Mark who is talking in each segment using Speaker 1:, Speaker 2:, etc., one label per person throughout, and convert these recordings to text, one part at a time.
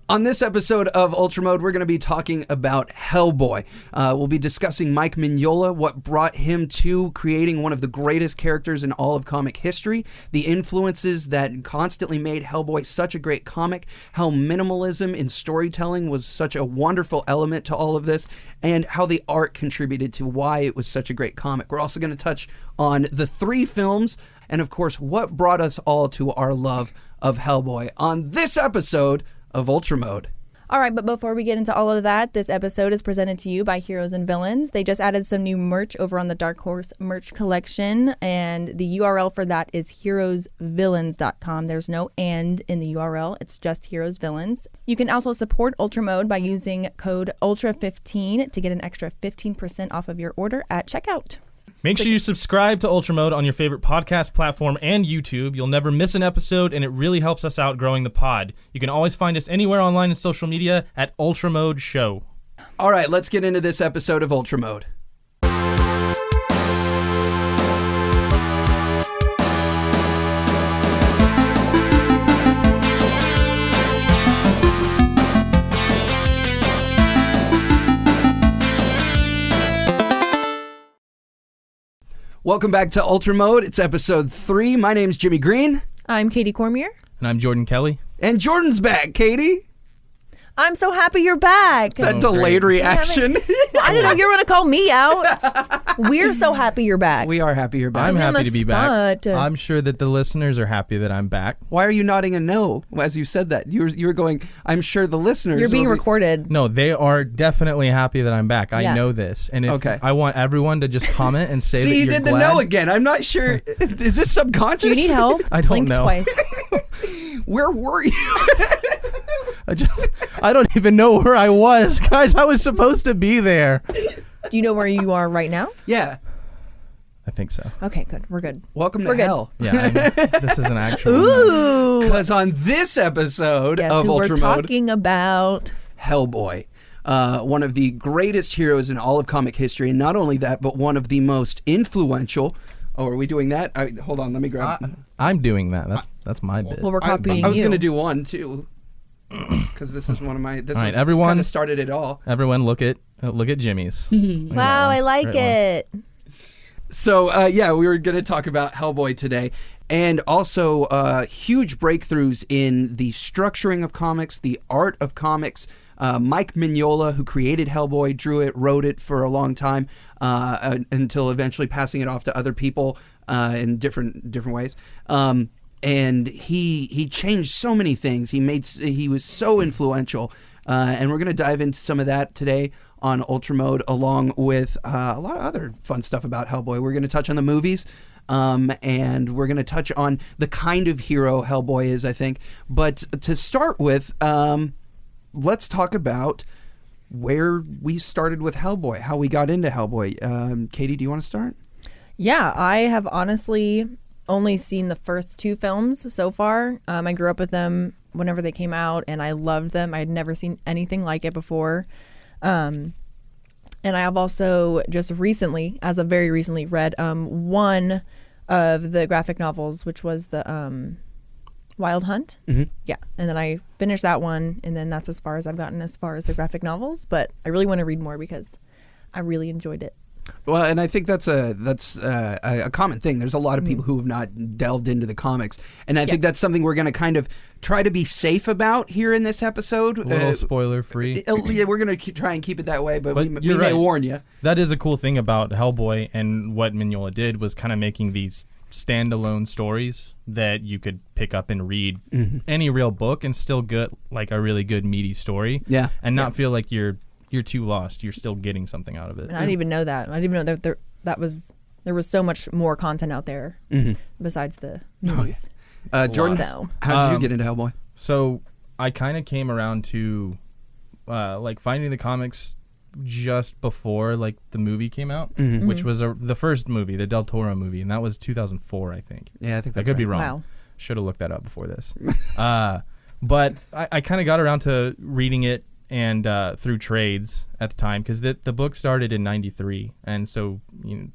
Speaker 1: On this episode of Ultramode, we're going to be talking about Hellboy. We'll be discussing Mike Mignola, what brought him to creating one of the greatest characters in all of comic history, the influences that constantly made Hellboy such a great comic, how minimalism in storytelling was such a wonderful element to all of this, and how the art contributed to why it was such a great comic. We're also going to touch on the 3 films, and of course, what brought us all to our love of Hellboy on this episode of Ultramode.
Speaker 2: All right, but before we get into all of that, this episode is presented to you by Heroes and Villains. They just added some new merch over on the Dark Horse merch collection, and the URL for that is heroesvillains.com. There's no and in the URL. It's just Heroes Villains. You can also support Ultramode by using code ULTRA15 to get an extra 15% off of your order at checkout.
Speaker 3: Make sure you subscribe to Ultramode on your favorite podcast platform and YouTube. You'll never miss an episode, and it really helps us out growing the pod. You can always find us anywhere online and social media at Ultramode Show.
Speaker 1: All right, let's get into this episode of Ultramode. Welcome back to Ultramode. It's episode 3. My name's Jimmy Green.
Speaker 2: I'm Katie Cormier.
Speaker 3: And I'm Jordan Kelly.
Speaker 1: And Jordan's back, Katie.
Speaker 2: I'm so happy you're back.
Speaker 1: That delayed reaction.
Speaker 2: I didn't know you were going to call me out. We're so happy you're back.
Speaker 1: We are happy you're back.
Speaker 3: I'm happy to be back.
Speaker 2: spot.
Speaker 3: I'm sure that the listeners are happy that I'm back.
Speaker 1: Why are you nodding a no as you said that? You were going, I'm sure the listeners...
Speaker 2: You're being
Speaker 1: will be...
Speaker 2: recorded.
Speaker 3: No, they are definitely happy that I'm back. I
Speaker 2: Yeah.
Speaker 3: know this. And if
Speaker 1: Okay.
Speaker 3: I want everyone to just comment and say that
Speaker 1: See, you
Speaker 3: you're
Speaker 1: did
Speaker 3: glad.
Speaker 1: the no again. I'm not sure. Is this subconscious?
Speaker 2: Do you need help?
Speaker 3: I don't
Speaker 2: Blink
Speaker 3: know.
Speaker 2: twice.
Speaker 1: Where were you?
Speaker 3: I don't even know where I was. Guys, I was supposed to be there.
Speaker 2: Do you know where you are right now?
Speaker 1: Yeah.
Speaker 3: I think so.
Speaker 2: Okay, good. We're good.
Speaker 1: Welcome to
Speaker 2: We're good.
Speaker 1: hell.
Speaker 3: Yeah, this is an actual...
Speaker 2: Ooh.
Speaker 1: Because on this episode
Speaker 2: Guess
Speaker 1: of
Speaker 2: who we're
Speaker 1: Ultramode,
Speaker 2: talking about?
Speaker 1: Hellboy. One of the greatest heroes in all of comic history. And not only that, but one of the most influential... Oh, are we doing that? Hold on, let me grab...
Speaker 3: I'm doing that. That's my bit.
Speaker 2: Well, we're copying
Speaker 1: I was
Speaker 2: you.
Speaker 1: going to do one, too. Because this is one of my... This
Speaker 3: All right,
Speaker 1: this
Speaker 3: everyone-
Speaker 1: kind of started it all.
Speaker 3: Everyone look at Jimmy's.
Speaker 2: Wow, I like it.
Speaker 1: So, yeah, we were going to talk about Hellboy today. And also huge breakthroughs in the structuring of comics, the art of comics. Mike Mignola, who created Hellboy, drew it, wrote it for a long time until eventually passing it off to other people in different ways. And he changed so many things. He was so influential. And we're going to dive into some of that today on Ultramode, along with a lot of other fun stuff about Hellboy. We're going to touch on the movies. And we're going to touch on the kind of hero Hellboy is, I think. But to start with, let's talk about where we started with Hellboy, how we got into Hellboy. Katie, do you want to start?
Speaker 2: Yeah, I have honestly only seen the first 2 films so far. I grew up with them whenever they came out, and I loved them. I had never seen anything like it before. And I have also just recently, as of very recently, read one of the graphic novels, which was the Wild Hunt.
Speaker 1: Mm-hmm.
Speaker 2: Yeah, and then I finished that one, and then that's as far as I've gotten as far as the graphic novels. But I really want to read more because I really enjoyed it.
Speaker 1: Well, and I think that's a common thing. There's a lot of people who have not delved into the comics, and I think that's something we're going to kind of try to be safe about here in this episode.
Speaker 3: A little spoiler free.
Speaker 1: Yeah, we're going to try and keep it that way, but we
Speaker 3: you're
Speaker 1: may
Speaker 3: right.
Speaker 1: warn you.
Speaker 3: That is a cool thing about Hellboy, and what Mignola did was kind of making these standalone stories that you could pick up and read any real book and still get like a really good meaty story.
Speaker 1: Yeah,
Speaker 3: and not feel like you're too lost. You're still getting something out of it.
Speaker 2: And I didn't even know that. I didn't even know that there was so much more content out there besides the movies.
Speaker 1: Jordan,
Speaker 2: So.
Speaker 1: how did you get into Hellboy?
Speaker 3: So I kind of came around to like finding the comics just before like the movie came out, which was the first movie, the Del Toro movie, and that was 2004, I think.
Speaker 1: Yeah, I think
Speaker 3: I
Speaker 1: that's
Speaker 3: could be
Speaker 1: right.
Speaker 3: wrong.
Speaker 2: Wow.
Speaker 3: Should have looked that up before this. But I kind of got around to reading it and through trades at the time, because the book started in 93, and so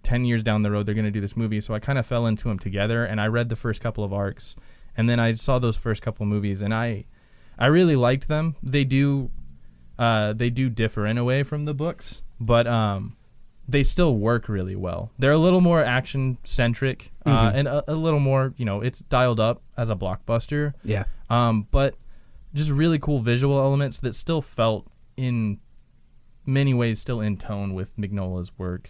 Speaker 3: 10 years down the road they're going to do this movie, so I kind of fell into them together, and I read the first couple of arcs, and then I saw those first couple of movies, and I I really liked them. They do differ in a way from the books, but they still work really well. They're a little more action centric and a little more, it's dialed up as a blockbuster.
Speaker 1: Yeah.
Speaker 3: But just really cool visual elements that still felt in many ways still in tone with Mignola's work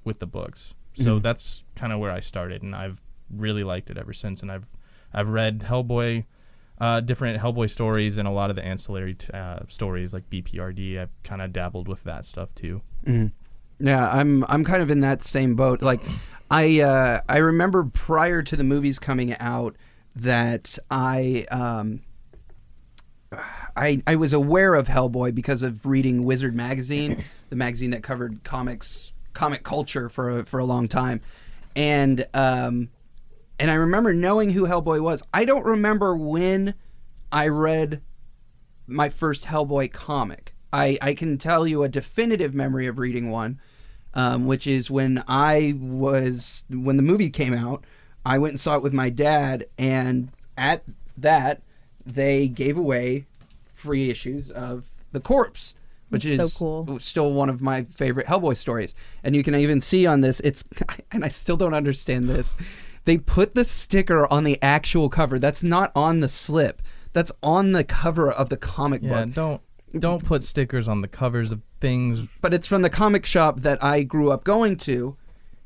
Speaker 3: with the books. So that's kind of where I started, and I've really liked it ever since. And I've read Hellboy, different Hellboy stories, and a lot of the ancillary stories like BPRD. I've kind of dabbled with that stuff too.
Speaker 1: Yeah, I'm kind of in that same boat. Like, I remember prior to the movies coming out that I was aware of Hellboy because of reading Wizard magazine, the magazine that covered comic culture for a long time, and I remember knowing who Hellboy was. I don't remember when I read my first Hellboy comic. I can tell you a definitive memory of reading one, which is when the movie came out, I went and saw it with my dad, and at that, they gave away free issues of The Corpse, which is
Speaker 2: so cool.
Speaker 1: Still one of my favorite Hellboy stories. And you can even see on this, and I still don't understand this, they put the sticker on the actual cover. That's not on the slip. That's on the cover of the comic book.
Speaker 3: Don't put stickers on the covers of things.
Speaker 1: But it's from the comic shop that I grew up going to.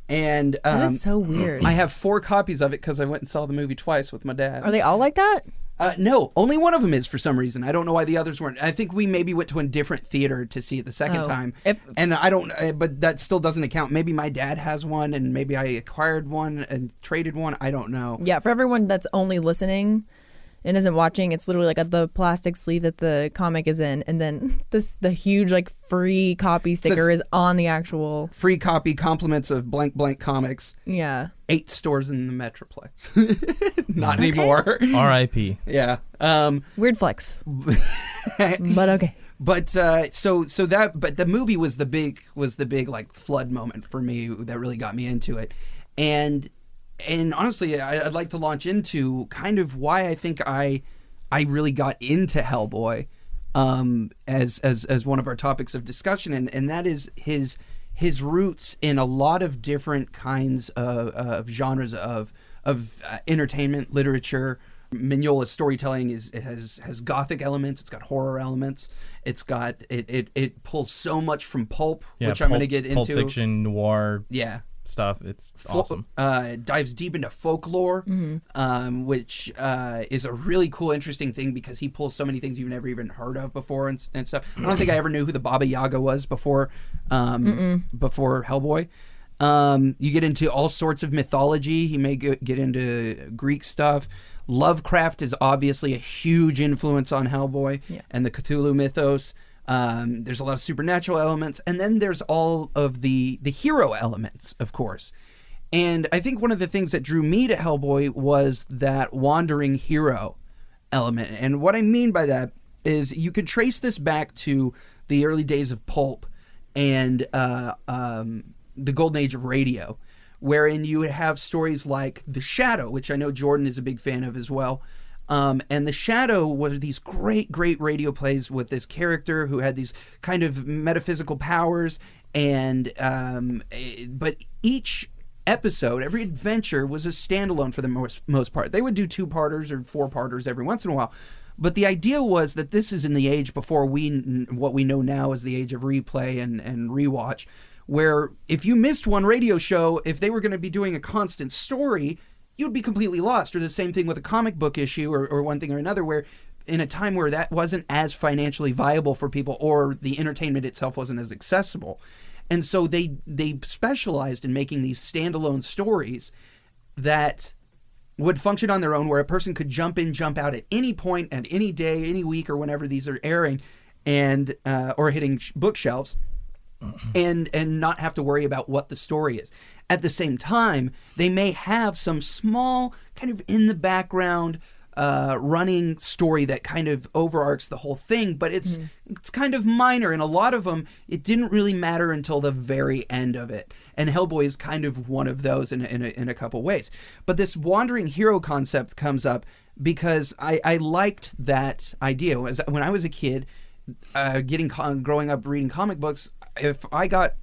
Speaker 1: And
Speaker 2: that is so weird.
Speaker 1: I have 4 copies of it because I went and saw the movie twice with my dad.
Speaker 2: Are they all like that?
Speaker 1: No, only one of them is for some reason. I don't know why the others weren't. I think we maybe went to a different theater to see it the second time. And I don't, but that still doesn't account. Maybe my dad has one and maybe I acquired one and traded one. I don't know.
Speaker 2: Yeah, for everyone that's only listening and isn't watching, it's literally like the plastic sleeve that the comic is in, and then the huge like free copy sticker is on the actual
Speaker 1: free copy, compliments of blank blank comics.
Speaker 2: Yeah.
Speaker 1: 8 stores in the Metroplex. Not anymore.
Speaker 3: R.I.P.
Speaker 1: Yeah.
Speaker 2: Weird flex. But okay.
Speaker 1: But but the movie was the big like flood moment for me that really got me into it. And honestly, I'd like to launch into kind of why I think I really got into Hellboy as one of our topics of discussion, and that is his roots in a lot of different kinds of genres of entertainment, literature. Mignola's storytelling has gothic elements. It's got horror elements. It's got it pulls so much from pulp, which I'm going to get into.
Speaker 3: Pulp fiction, noir.
Speaker 1: Yeah.
Speaker 3: Stuff. It's awesome.
Speaker 1: Dives deep into folklore, which is a really cool, interesting thing because he pulls so many things you've never even heard of before and stuff. I don't think I ever knew who the Baba Yaga was before Hellboy. You get into all sorts of mythology. He may get into Greek stuff. Lovecraft is obviously a huge influence on Hellboy and the Cthulhu mythos. There's a lot of supernatural elements, and then there's all of the hero elements, of course. And I think one of the things that drew me to Hellboy was that wandering hero element. And what I mean by that is you could trace this back to the early days of pulp and the golden age of radio, wherein you would have stories like The Shadow, which I know Jordan is a big fan of as well. And The Shadow were these great radio plays with this character who had these kind of metaphysical powers, and but each episode, every adventure was a standalone for the most part. They would do 2-parters or 4-parters every once in a while. But the idea was that this is in the age before what we know now as the age of replay and rewatch, where if you missed one radio show, if they were going to be doing a constant story, you'd be completely lost. Or the same thing with a comic book issue or one thing or another, where in a time where that wasn't as financially viable for people or the entertainment itself wasn't as accessible. And so they specialized in making these standalone stories that would function on their own, where a person could jump in, jump out at any point, at any day, any week, or whenever these are airing, and or hitting bookshelves, and not have to worry about what the story is. At the same time, they may have some small, kind of in the background, running story that kind of overarcs the whole thing, but it's kind of minor, and a lot of them, it didn't really matter until the very end of it. And Hellboy is kind of one of those in a couple ways. But this wandering hero concept comes up because I liked that idea. When I was a kid, growing up reading comic books, if I got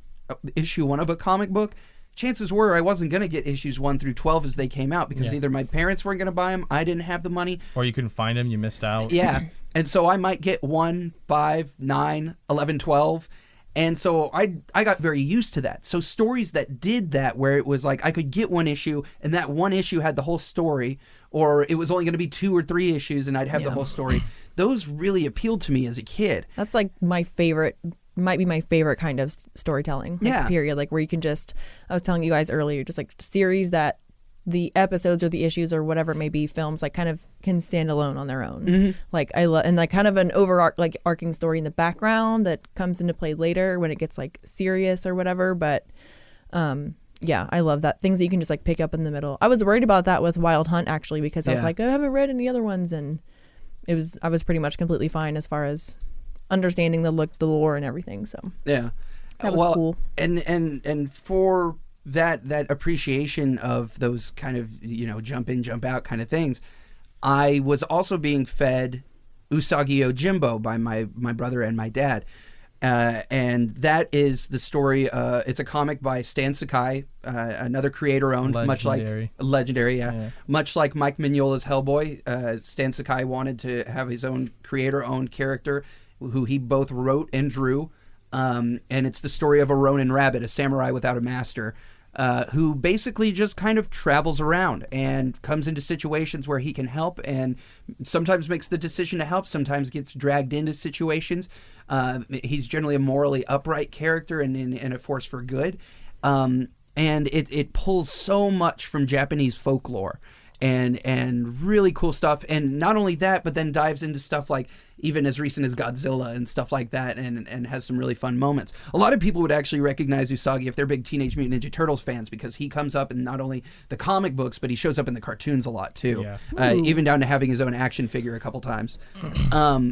Speaker 1: issue 1 of a comic book, chances were I wasn't going to get issues 1 through 12 as they came out, because either my parents weren't going to buy them, I didn't have the money,
Speaker 3: or you couldn't find them, you missed out.
Speaker 1: Yeah. And so I might get 1, 5, 9, 11, 12. And so I got very used to that. So stories that did that, where it was like I could get 1 issue and that 1 issue had the whole story, or it was only going to be 2 or 3 issues and I'd have the whole story, those really appealed to me as a kid.
Speaker 2: That's like my favorite, might be my favorite kind of storytelling. Period. Like where you can just, I was telling you guys earlier, just like series that the episodes or the issues or whatever it may be, films, like kind of can stand alone on their own. Like I love, and like kind of an arcing story in the background that comes into play later when it gets like serious or whatever. But yeah, I love that. Things that you can just like pick up in the middle. I was worried about that with Wild Hunt actually, because I was like, I haven't read any other ones, and I was pretty much completely fine as far as understanding the lore and everything. So
Speaker 1: yeah,
Speaker 2: that was cool.
Speaker 1: And for that appreciation of those kind of, jump in, jump out kind of things, I was also being fed Usagi Yojimbo by my brother and my dad. And that is the story. It's a comic by Stan Sakai, another creator-owned, much like legendary, much like Mike Mignola's Hellboy. Stan Sakai wanted to have his own creator-owned character, who he both wrote and drew. And it's the story of a Ronin rabbit, a samurai without a master, who basically just kind of travels around and comes into situations where he can help, and sometimes makes the decision to help, sometimes gets dragged into situations. He's generally a morally upright character and a force for good. And it pulls so much from Japanese folklore and really cool stuff. And not only that, but then dives into stuff like even as recent as Godzilla and stuff like that, and has some really fun moments. A lot of people would actually recognize Usagi if they're big Teenage Mutant Ninja Turtles fans, because he comes up in not only the comic books, but he shows up in the cartoons a lot too. Even down to having his own action figure a couple times.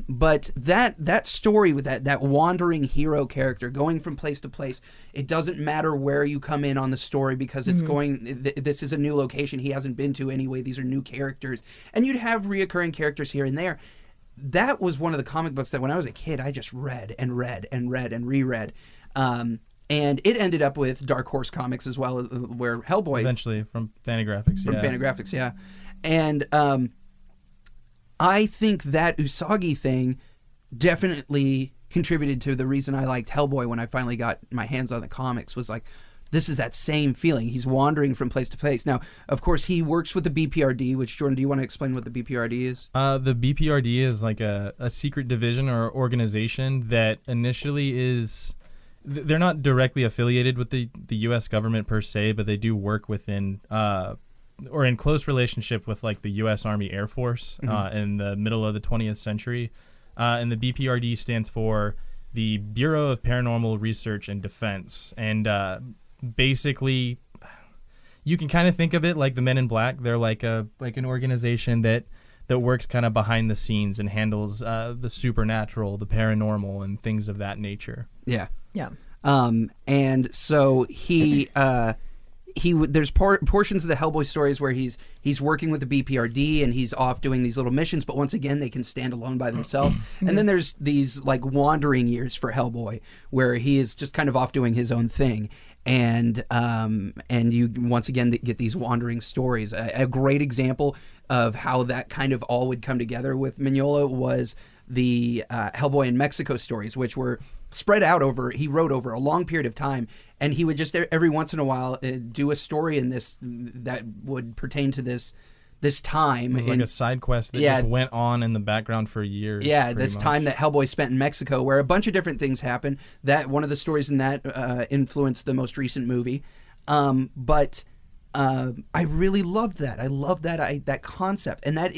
Speaker 1: But that story with that wandering hero character going from place to place, it doesn't matter where you come in on the story, because it's this is a new location he hasn't been to anyway. These are new characters, and you'd have reoccurring characters here and there. That was one of the comic books that when I was a kid, I just read and read and read and reread. And it ended up with Dark Horse Comics as well, where Hellboy...
Speaker 3: Eventually, from Fantagraphics,
Speaker 1: From Fantagraphics, yeah. And I think that Usagi thing definitely contributed to the reason I liked Hellboy when I finally got my hands on the comics, was like, this is that same feeling. He's wandering from place to place. Now, of course, he works with the BPRD, which, Jordan, do you want to explain what the BPRD is?
Speaker 3: The BPRD is like a secret division or organization that initially is... They're not directly affiliated with the U.S. government per se, but they do work within... or in close relationship with like the U.S. Army Air Force in the middle of the 20th century. And the BPRD stands for the Bureau of Paranormal Research and Defense. And... basically, you can kind of think of it like the Men in Black. They're like an organization that works kind of behind the scenes and handles the supernatural, the paranormal, and things of that nature.
Speaker 1: Yeah.
Speaker 2: And
Speaker 1: so he there's portions of the Hellboy stories where he's working with the BPRD and he's off doing these little missions, but once again they can stand alone by themselves. And then there's these like wandering years for Hellboy where he is just kind of off doing his own thing, and you once again get these wandering stories. A great example of how that kind of all would come together with Mignola was the Hellboy in Mexico stories, which were spread out he wrote over a long period of time, and he would just every once in a while do a story in this that would pertain to this time.
Speaker 3: It was like a side quest that just went on in the background for years.
Speaker 1: Yeah, this time that Hellboy spent in Mexico, where a bunch of different things happened. That one of the stories in that influenced the most recent movie. But I really loved that. I loved that concept, and that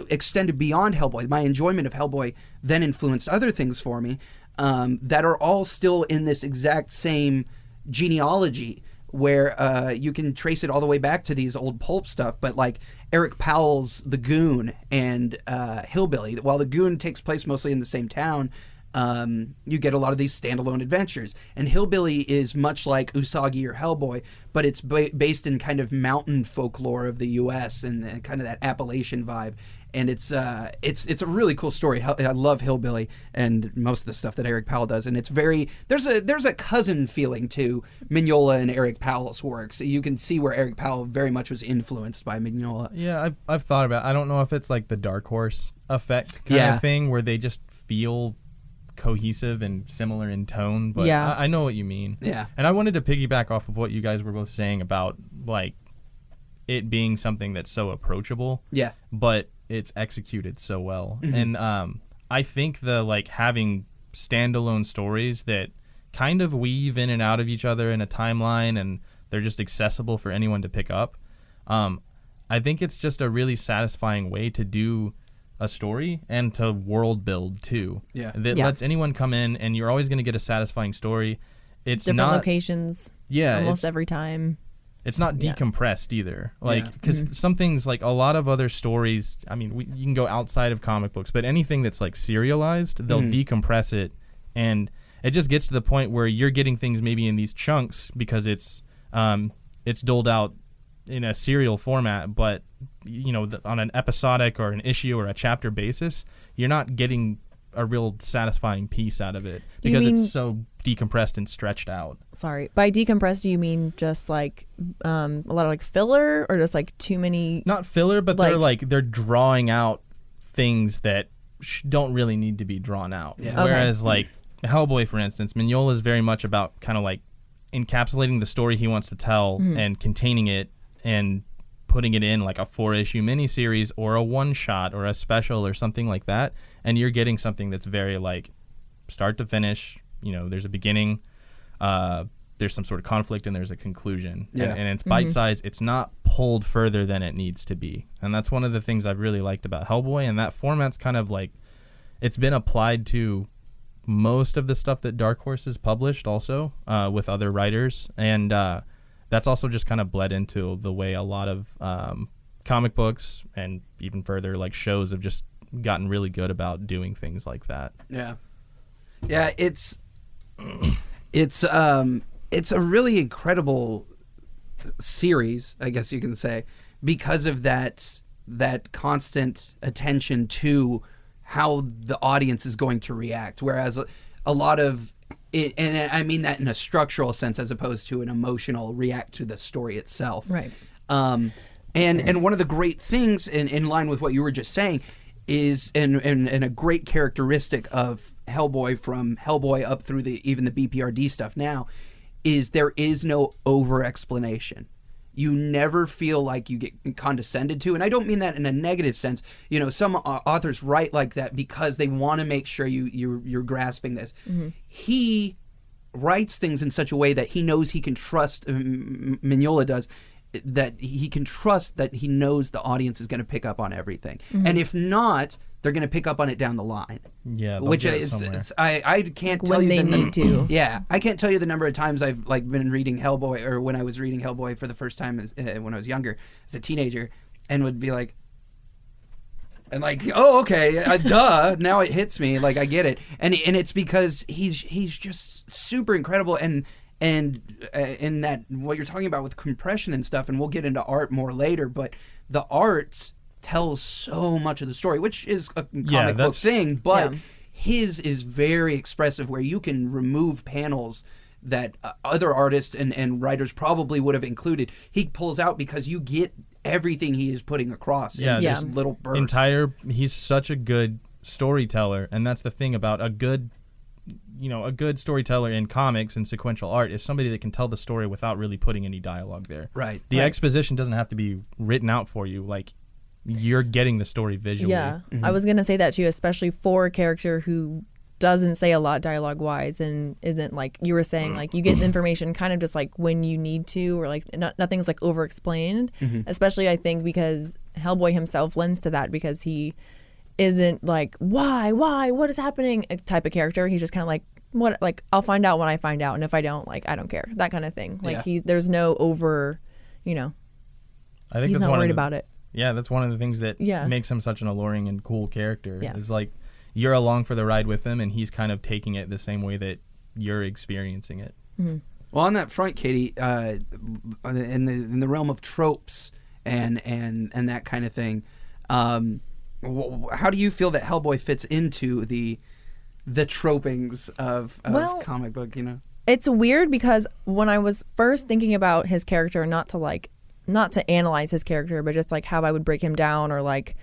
Speaker 1: extended beyond Hellboy. My enjoyment of Hellboy then influenced other things for me that are all still in this exact same genealogy, where you can trace it all the way back to these old pulp stuff. But like Eric Powell's The Goon and Hillbilly, while The Goon takes place mostly in the same town, you get a lot of these standalone adventures. And Hillbilly is much like Usagi or Hellboy, but it's based in kind of mountain folklore of the U.S. and kind of that Appalachian vibe. And it's a really cool story. I love Hillbilly and most of the stuff that Eric Powell does. And it's there's a cousin feeling to Mignola and Eric Powell's work. So you can see where Eric Powell very much was influenced by Mignola.
Speaker 3: Yeah, I've thought about it. I don't know if it's like the Dark Horse effect kind of thing where they just feel cohesive and similar in tone. But I know what you mean. Yeah. And I wanted to piggyback off of what you guys were both saying about like it being something that's so approachable. Yeah. But it's executed so well. Mm-hmm. And I think the like having standalone stories that kind of weave in and out of each other in a timeline and they're just accessible for anyone to pick up. I think it's just a really satisfying way to do a story and to world build too. Yeah. That lets anyone come in and you're always going to get a satisfying story. It's
Speaker 2: different locations. Yeah. Almost every time.
Speaker 3: It's not decompressed either. Like, because some things, like a lot of other stories, I mean, you can go outside of comic books, but anything that's like serialized, they'll decompress it. And it just gets to the point where you're getting things maybe in these chunks because it's doled out in a serial format, but, you know, on an episodic or an issue or a chapter basis, you're not getting a real satisfying piece out of it because it's so decompressed and stretched out.
Speaker 2: Sorry, by decompressed do you mean just like a lot of like filler or just like too many?
Speaker 3: Not filler, but they're drawing out things that don't really need to be drawn out. Yeah. Whereas like Hellboy, for instance, Mignola is very much about kind of like encapsulating the story he wants to tell and containing it and putting it in like a 4-issue miniseries or a one-shot or a special or something like that, and you're getting something that's very like start to finish. You know, there's a beginning, there's some sort of conflict, and there's a conclusion. Yeah. And it's bite-sized. It's not pulled further than it needs to be. And that's one of the things I've really liked about Hellboy, and that format's kind of like it's been applied to most of the stuff that Dark Horse has published also with other writers, and that's also just kind of bled into the way a lot of comic books and even further like shows have just gotten really good about doing things like that. Yeah.
Speaker 1: Yeah, it's a really incredible series, I guess you can say, because of that constant attention to how the audience is going to react. Whereas a lot of it, and I mean that in a structural sense as opposed to an emotional react to the story itself. Right. And one of the great things in line with what you were just saying is and a great characteristic of Hellboy from Hellboy up through even the BPRD stuff now is there is no over explanation. You never feel like you get condescended to, and I don't mean that in a negative sense. You know, some authors write like that because they want to make sure you're grasping this. Mm-hmm. He writes things in such a way that he knows he can trust. Mignola does. That he can trust that he knows the audience is going to pick up on everything, and if not, they're going to pick up on it down the line. Yeah, which is I can't tell you
Speaker 2: when they need to.
Speaker 1: Yeah, I can't tell you the number of times I've like been reading Hellboy, or when I was reading Hellboy for the first time when I was younger as a teenager, and would be like, and like, oh okay, duh, now it hits me, like I get it, and it's because he's just super incredible and in that what you're talking about with compression and stuff, and we'll get into art more later, but the art tells so much of the story, which is a comic book thing, but his is very expressive where you can remove panels that other artists and writers probably would have included. He pulls out because you get everything he is putting across in just little bursts.
Speaker 3: He's such a good storyteller, and that's the thing about a good storyteller in comics and sequential art is somebody that can tell the story without really putting any dialogue there. Right. The exposition doesn't have to be written out for you. Like, you're getting the story visually.
Speaker 2: Yeah. Mm-hmm. I was going to say that too, especially for a character who doesn't say a lot dialogue-wise and isn't, like you were saying, like you get information kind of just like when you need to, or like nothing's like over-explained. Mm-hmm. Especially, I think, because Hellboy himself lends to that, because he isn't like, why, what is happening type of character. He's just kind of like, what, like, I'll find out when I find out, and if I don't, like, I don't care, that kind of thing. Like, there's no over, I think he's not worried about it.
Speaker 3: Yeah, that's one of the things that makes him such an alluring and cool character. Yeah. Is like, you're along for the ride with him, and he's kind of taking it the same way that you're experiencing it.
Speaker 2: Mm-hmm.
Speaker 1: Well, on that front, Katie, in the realm of tropes and that kind of thing, how do you feel that Hellboy fits into the tropings of comic book?
Speaker 2: It's weird because when I was first thinking about his character, not to analyze his character, but just like how I would break him down or like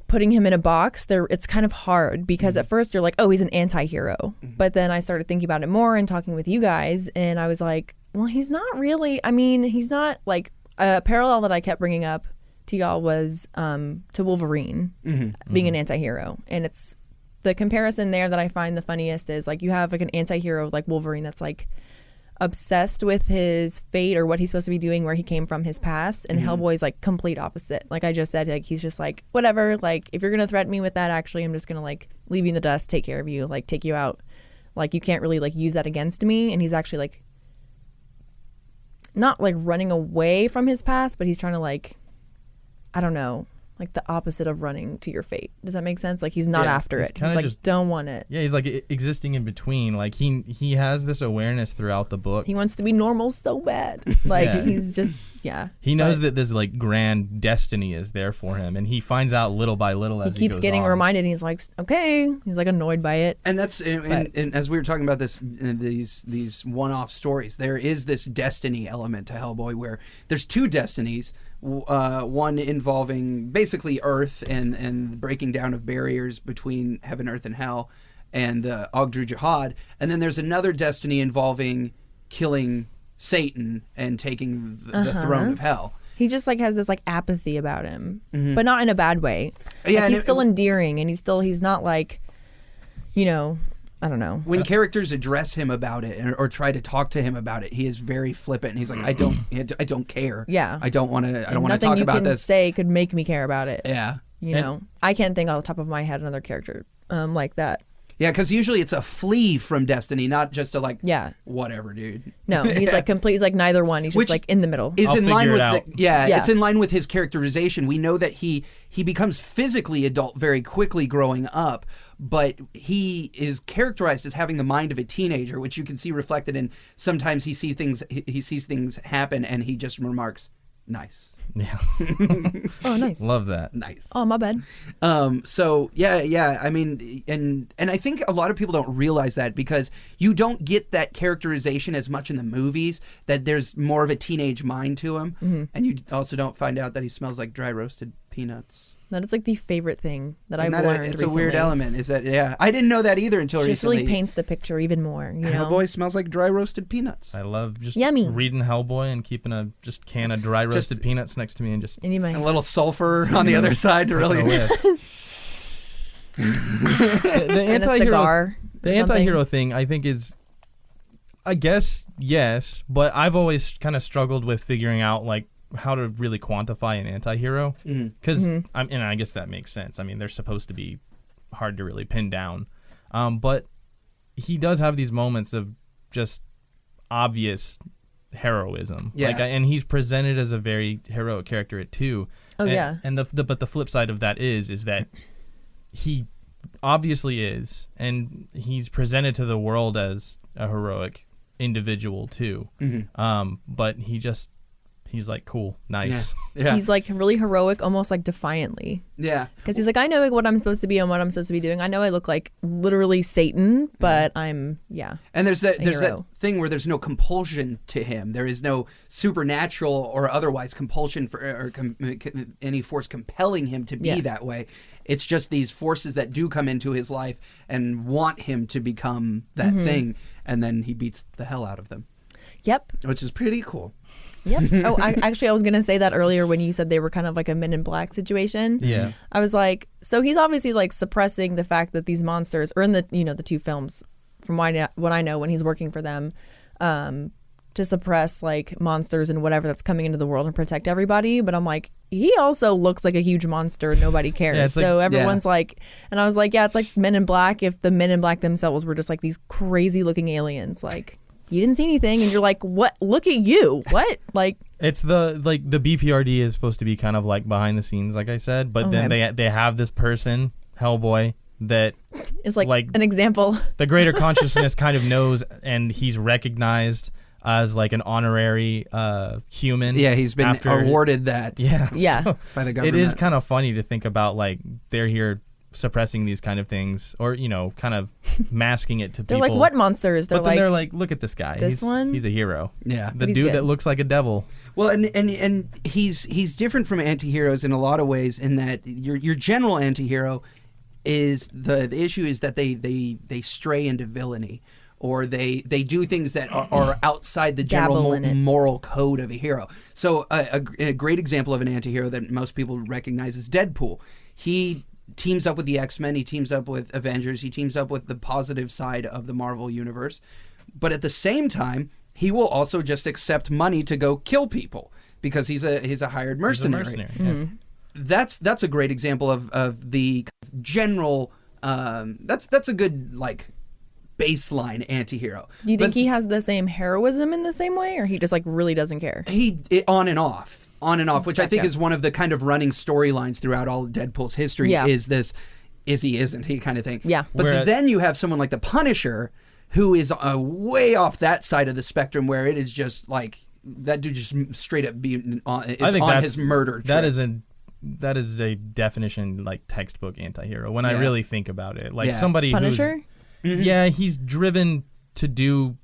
Speaker 2: putting him in a box, it's kind of hard because at first you're like, oh, he's an anti-hero. But then I started thinking about it more and talking with you guys, and I was like, well, he's not really. I mean, he's not like a parallel that I kept bringing up to y'all was to Wolverine being an anti-hero, and it's the comparison there that I find the funniest is like you have like an anti-hero like Wolverine that's like obsessed with his fate or what he's supposed to be doing, where he came from, his past, and Hellboy's like complete opposite. Like I just said, like he's just like, whatever, like if you're gonna threaten me with that, actually I'm just gonna like leave you in the dust, take care of you, like take you out, like you can't really like use that against me. And he's actually like not like running away from his past, but he's trying to like, I don't know, like the opposite of running to your fate. Does that make sense? Like he's not after it. He's like, just don't want it.
Speaker 3: Yeah, he's like existing in between. Like he has this awareness throughout the book.
Speaker 2: He wants to be normal so bad. Like he's just He
Speaker 3: knows that this like grand destiny is there for him, and he finds out little by little as he
Speaker 2: keeps
Speaker 3: goes
Speaker 2: getting
Speaker 3: on.
Speaker 2: reminded. And he's like, okay. He's like annoyed by it.
Speaker 1: And that's and as we were talking about these one-off stories, there is this destiny element to Hellboy where there's two destinies. One involving basically Earth and breaking down of barriers between heaven, earth, and hell, and the Ogdru Jihad. And then there's another destiny involving killing Satan and taking the throne of hell.
Speaker 2: He just like has this like apathy about him, but not in a bad way.
Speaker 1: Yeah,
Speaker 2: like, he's still endearing, and he's not like, I don't know.
Speaker 1: When characters address him about it or try to talk to him about it, he is very flippant, and he's like, I don't care.
Speaker 2: Yeah.
Speaker 1: I don't want to talk about this.
Speaker 2: Nothing you can say could make me care about it.
Speaker 1: Yeah.
Speaker 2: I can't think off the top of my head another character like that.
Speaker 1: Yeah, because usually it's a flee from destiny, not just a like, whatever, dude.
Speaker 2: No, he's like complete. He's like neither one. He's just like in the middle.
Speaker 1: Is in line with it's in line with his characterization. We know that he becomes physically adult very quickly growing up, but he is characterized as having the mind of a teenager, which you can see reflected in sometimes he sees things happen and he just remarks, "Nice."
Speaker 3: Yeah.
Speaker 2: Oh, nice.
Speaker 3: Love that.
Speaker 1: Nice.
Speaker 2: Oh, my bad.
Speaker 1: So yeah. I mean, and I think a lot of people don't realize that because you don't get that characterization as much in the movies. That there's more of a teenage mind to him, and you also don't find out that he smells like dry roasted peanuts.
Speaker 2: That is like the favorite thing that I've learned
Speaker 1: It's
Speaker 2: recently.
Speaker 1: a weird element. Is that I didn't know that either until recently.
Speaker 2: It just really paints the picture even more.
Speaker 1: Hellboy smells like dry roasted peanuts.
Speaker 3: I love just
Speaker 2: Yummy.
Speaker 3: reading Hellboy and keeping a just can of dry roasted peanuts next to me and just
Speaker 2: and
Speaker 1: a little sulfur on the other side to really.
Speaker 3: The
Speaker 2: and a cigar.
Speaker 3: The anti-hero thing I think is, I guess yes, but I've always kind of struggled with figuring out like how to really quantify an anti-hero because and I guess that makes sense. I mean, they're supposed to be hard to really pin down, but he does have these moments of just obvious heroism. And he's presented as a very heroic character too. And but the flip side of that is that he obviously is, and he's presented to the world as a heroic individual too. But he's like, cool, nice.
Speaker 1: Yeah.
Speaker 2: He's like really heroic, almost like defiantly.
Speaker 1: Yeah.
Speaker 2: Because he's like, I know what I'm supposed to be and what I'm supposed to be doing. I know I look like literally Satan, but I'm,
Speaker 1: And there's that thing where there's no compulsion to him. There is no supernatural or otherwise compulsion any force compelling him to be that way. It's just these forces that do come into his life and want him to become that thing, and then he beats the hell out of them.
Speaker 2: Yep.
Speaker 1: Which is pretty cool.
Speaker 2: Yep. I was going to say that earlier when you said they were kind of like a Men in Black situation.
Speaker 3: Yeah.
Speaker 2: I was like, so he's obviously like suppressing the fact that these monsters, or in the the two films, from what I know, when he's working for them, to suppress like monsters and whatever that's coming into the world and protect everybody. But I'm like, he also looks like a huge monster. Nobody cares. So everyone's like, and I was like, it's like Men in Black if the Men in Black themselves were just like these crazy looking aliens, like. You didn't see anything, and you're like, "What? Look at you! What?" Like,
Speaker 3: it's the BPRD is supposed to be kind of like behind the scenes, like I said, but then they have this person, Hellboy, that
Speaker 2: It's like an example.
Speaker 3: the greater consciousness kind of knows, and he's recognized as like an honorary human.
Speaker 1: Yeah, he's been awarded that.
Speaker 3: Yeah.
Speaker 2: Yeah.
Speaker 1: By the government.
Speaker 3: It is kind of funny to think about, like, they're here suppressing these kind of things, or, you know, kind of masking it to
Speaker 2: They're
Speaker 3: people.
Speaker 2: like, what monsters?
Speaker 3: But then they're like, look at this guy.
Speaker 2: This one?
Speaker 3: He's a hero.
Speaker 1: Yeah.
Speaker 3: The
Speaker 2: He's
Speaker 3: dude
Speaker 2: good.
Speaker 3: that looks like a devil.
Speaker 1: Well, and he's different from anti-heroes in a lot of ways, in that your general anti-hero is the issue is that they stray into villainy, or they do things that are outside the general moral code of a hero. So a great example of an anti-hero that most people recognize is Deadpool. He teams up with the X-Men, he teams up with Avengers, he teams up with the positive side of the Marvel universe, but at the same time, he will also just accept money to go kill people because he's a hired mercenary.
Speaker 3: Yeah.
Speaker 1: That's a great example of the general. That's a good like baseline anti-hero.
Speaker 2: Do you think he has the same heroism in the same way, or he just like really doesn't care?
Speaker 1: On and off, which I think is one of the kind of running storylines throughout all of Deadpool's history.
Speaker 2: Yeah.
Speaker 1: Is this is he, isn't he kind of thing.
Speaker 2: Yeah.
Speaker 1: But then you have someone like the Punisher, who is way off that side of the spectrum, where it is just like that dude just straight up on his murder trip.
Speaker 3: That is a definition, like, textbook anti-hero when I really think about it. Like somebody
Speaker 2: Punisher?
Speaker 3: who's he's driven to do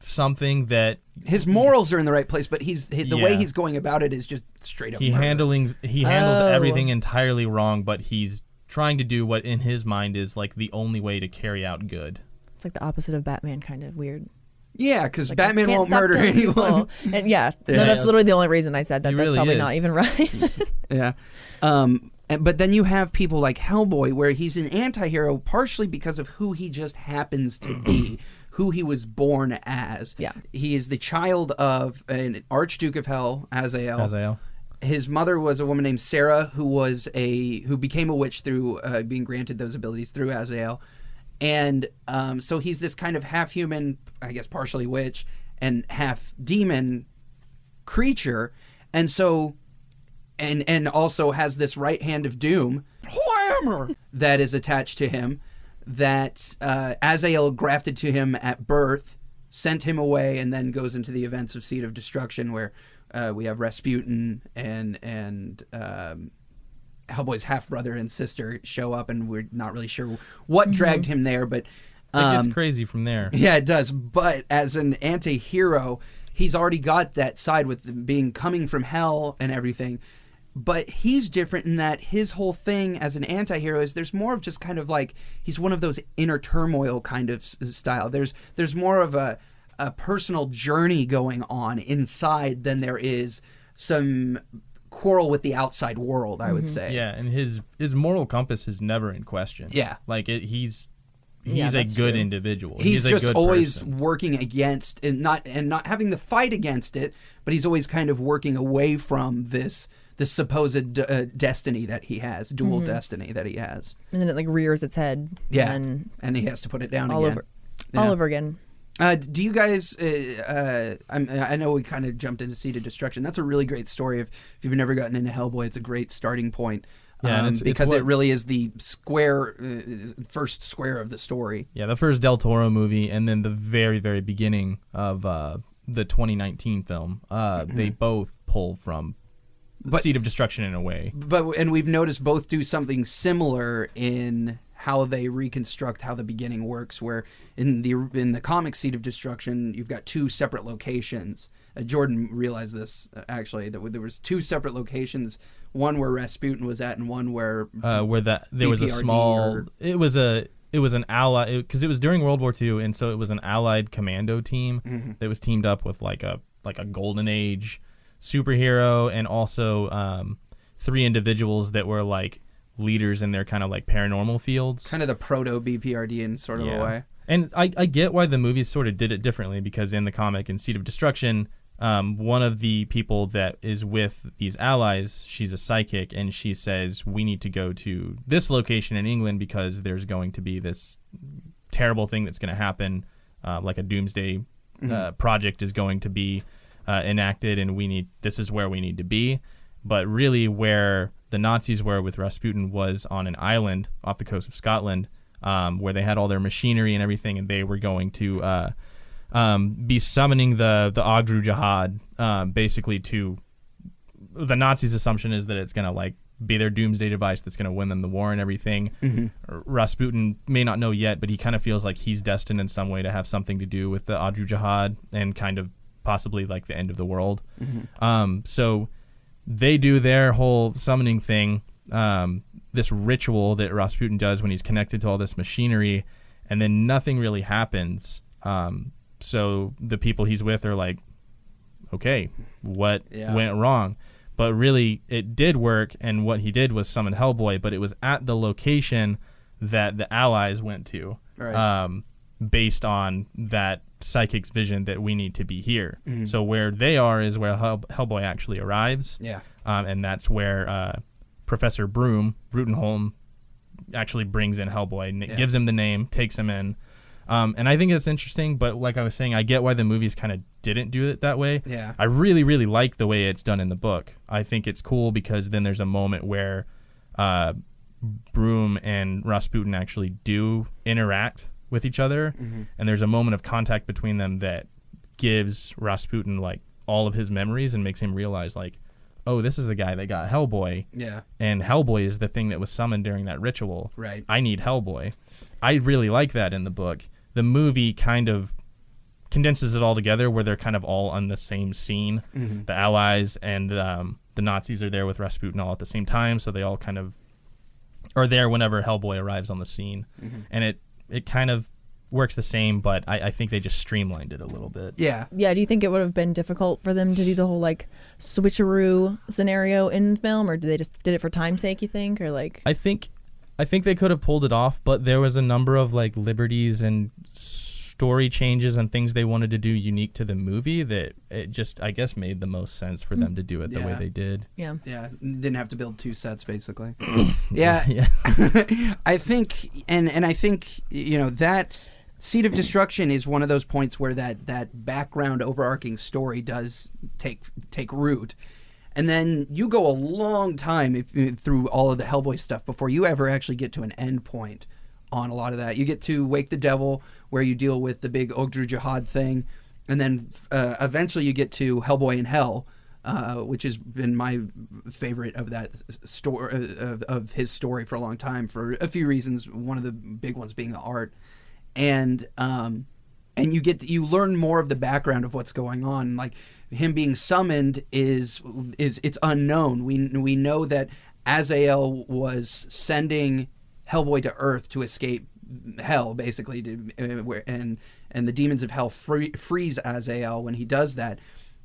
Speaker 3: something that
Speaker 1: his morals are in the right place, but the way he's going about it is just straight up
Speaker 3: he
Speaker 1: murder.
Speaker 3: handles everything entirely wrong, but he's trying to do what in his mind is like the only way to carry out good.
Speaker 2: It's like the opposite of Batman, kind of weird.
Speaker 1: Yeah, because
Speaker 2: Like,
Speaker 1: Batman
Speaker 2: can't
Speaker 1: won't
Speaker 2: stop
Speaker 1: murder
Speaker 2: killing
Speaker 1: anyone.
Speaker 2: people. And no, that's literally the only reason I said that.
Speaker 3: He
Speaker 2: That's
Speaker 3: really
Speaker 2: probably
Speaker 3: is.
Speaker 2: not even right.
Speaker 1: Yeah. But then you have people like Hellboy, where he's an anti-hero partially because of who he just happens to be, who he was born as.
Speaker 2: Yeah.
Speaker 1: He is the child of an Archduke of Hell, Azael. His mother was a woman named Sarah, who became a witch through being granted those abilities through Azael. And so he's this kind of half-human, I guess partially witch, and half-demon creature. And so, and also has this right hand of doom, Hammer, that is attached to him, that Azael grafted to him at birth, sent him away, and then goes into the events of Seed of Destruction, where we have Rasputin and Hellboy's half-brother and sister show up, and we're not really sure what dragged him there, but
Speaker 3: It gets crazy from there.
Speaker 1: yeah, it does. But as an anti-hero, he's already got that side with being coming from hell and everything. But he's different in that his whole thing as an anti-hero is there's more of just kind of like he's one of those inner turmoil kind of style. There's more of a personal journey going on inside than there is some quarrel with the outside world, I would say.
Speaker 3: Yeah, and his moral compass is never in question.
Speaker 1: Yeah.
Speaker 3: Like he's a
Speaker 2: that's
Speaker 3: good
Speaker 2: true.
Speaker 3: individual.
Speaker 1: He's
Speaker 3: a
Speaker 1: just
Speaker 3: good
Speaker 1: always
Speaker 3: person.
Speaker 1: working against and not having the fight against it, but he's always kind of working away from this supposed destiny that he has, dual destiny that he has.
Speaker 2: And then it like rears its head.
Speaker 1: Yeah,
Speaker 2: And
Speaker 1: and he has to put it down
Speaker 2: all
Speaker 1: again.
Speaker 2: all over again.
Speaker 1: Do you guys? I know we kind of jumped into Seed of Destruction. That's a really great story. If you've never gotten into Hellboy, it's a great starting point.
Speaker 3: Yeah, it's
Speaker 1: because
Speaker 3: what-
Speaker 1: it really is the first square of the story.
Speaker 3: Yeah, the first Del Toro movie, and then the very, very beginning of the 2019 film. They both pull from Seed of Destruction in a way.
Speaker 1: And we've noticed both do something similar in how they reconstruct how the beginning works, where in the comic Seed of Destruction, you've got two separate locations. Jordan realized this, actually, that there was two separate locations, one where Rasputin was at and one where
Speaker 3: There was a
Speaker 1: BPRD
Speaker 3: small... It was an ally... Because it was during World War II, and so it was an allied commando team that was teamed up with like a Golden Age superhero, and also 3 individuals that were like leaders in their kind of like paranormal fields.
Speaker 1: kind of the proto BPRD in sort of a way.
Speaker 3: And I get why the movies sort of did it differently, because in the comic in Seed of Destruction, one of the people that is with these allies, she's a psychic, and she says, we need to go to this location in England because there's going to be this terrible thing that's going to happen, like a doomsday project is going to be enacted, and this is where we need to be. but really where the Nazis were with Rasputin was on an island off the coast of Scotland, where they had all their machinery and everything, and they were going to be summoning the Ogdru Jihad, basically to the Nazis' assumption is that it's going to like be their doomsday device that's going to win them the war and everything. Rasputin may not know yet, but he kind of feels like he's destined in some way to have something to do with the Ogdru Jihad and kind of possibly like the end of the world. So they do their whole summoning thing, this ritual that Rasputin does when he's connected to all this machinery, and then nothing really happens. So the people he's with are like, okay, what went wrong? But really, it did work, and what he did was summon Hellboy, but it was at the location that the Allies went to, based on that psychic's vision that we need to be here. So where they are is where Hellboy actually arrives, and that's where Professor Brutenholm actually brings in Hellboy, and it gives him the name, takes him in. And I think it's interesting, but like I was saying, I get why the movies kind of didn't do it that way. I really, really like the way it's done in the book. I think it's cool because then there's a moment where Broom and Rasputin actually do interact with each other, and there's a moment of contact between them that gives Rasputin like all of his memories and makes him realize like, oh, this is the guy that got Hellboy. And Hellboy is the thing that was summoned during that ritual. I need Hellboy. I really like that in the book. The movie kind of condenses it all together where they're kind of all on the same scene. The Allies and the Nazis are there with Rasputin all at the same time, so they all kind of are there whenever Hellboy arrives on the scene. And it kind of works the same, but I think they just streamlined it a little bit.
Speaker 2: Yeah, do you think it would have been difficult for them to do the whole like switcheroo scenario in film, or did they just did it for time's sake, you think? Or like
Speaker 3: I think they could have pulled it off, but there was a number of like liberties and story changes and things they wanted to do unique to the movie that it just, I guess, made the most sense for them to do it the way they did.
Speaker 1: Didn't have to build two sets basically. I think and I think, you know, that Seed of Destruction is one of those points where that background overarching story does take root. And then you go a long time through all of the Hellboy stuff before you ever actually get to an end point on a lot of that. You get to Wake the Devil, where you deal with the big Ogdru Jihad thing, and then eventually you get to Hellboy in Hell, which has been my favorite of that story of his story for a long time for a few reasons. One of the big ones being the art, and you learn more of the background of what's going on. Like him being summoned is it's unknown. We know that Azael was sending Hellboy to Earth to escape hell, basically, and the demons of hell freeze Azael when he does that.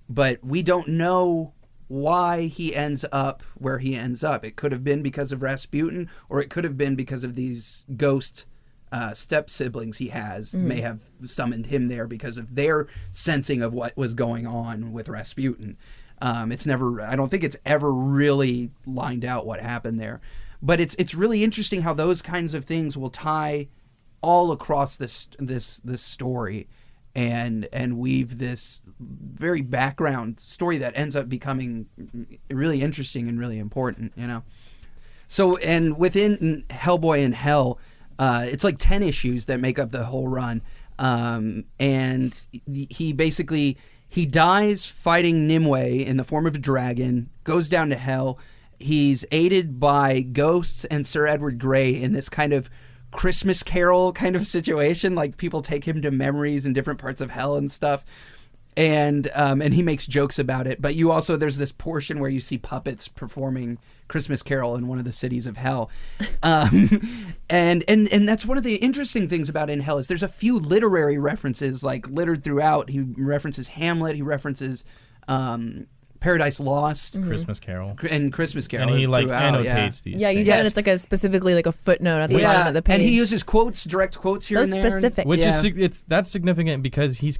Speaker 1: But we don't know why he ends up where he ends up. It could have been because of Rasputin, or it could have been because of these ghost step siblings he has may have summoned him there because of their sensing of what was going on with Rasputin. I don't think it's ever really lined out what happened there. But it's really interesting how those kinds of things will tie all across this story and weave this very background story that ends up becoming really interesting and really important, you know. So, and within Hellboy in Hell, it's like 10 issues that make up the whole run. And he dies fighting Nimue in the form of a dragon, goes down to hell. He's aided by ghosts and Sir Edward Grey in this kind of Christmas Carol kind of situation. Like people take him to memories in different parts of hell and stuff. And he makes jokes about it. But there's this portion where you see puppets performing Christmas Carol in one of the cities of hell. And that's one of the interesting things about In Hell is there's a few literary references like littered throughout. He references Hamlet. He references Paradise Lost,
Speaker 3: Christmas Carol,
Speaker 1: and Christmas Carol,
Speaker 3: and he like annotates these.
Speaker 2: Yeah, you said it's like specifically like a footnote at the bottom of the page,
Speaker 1: and he uses direct quotes here and there,
Speaker 2: specific,
Speaker 3: which is that's significant because he's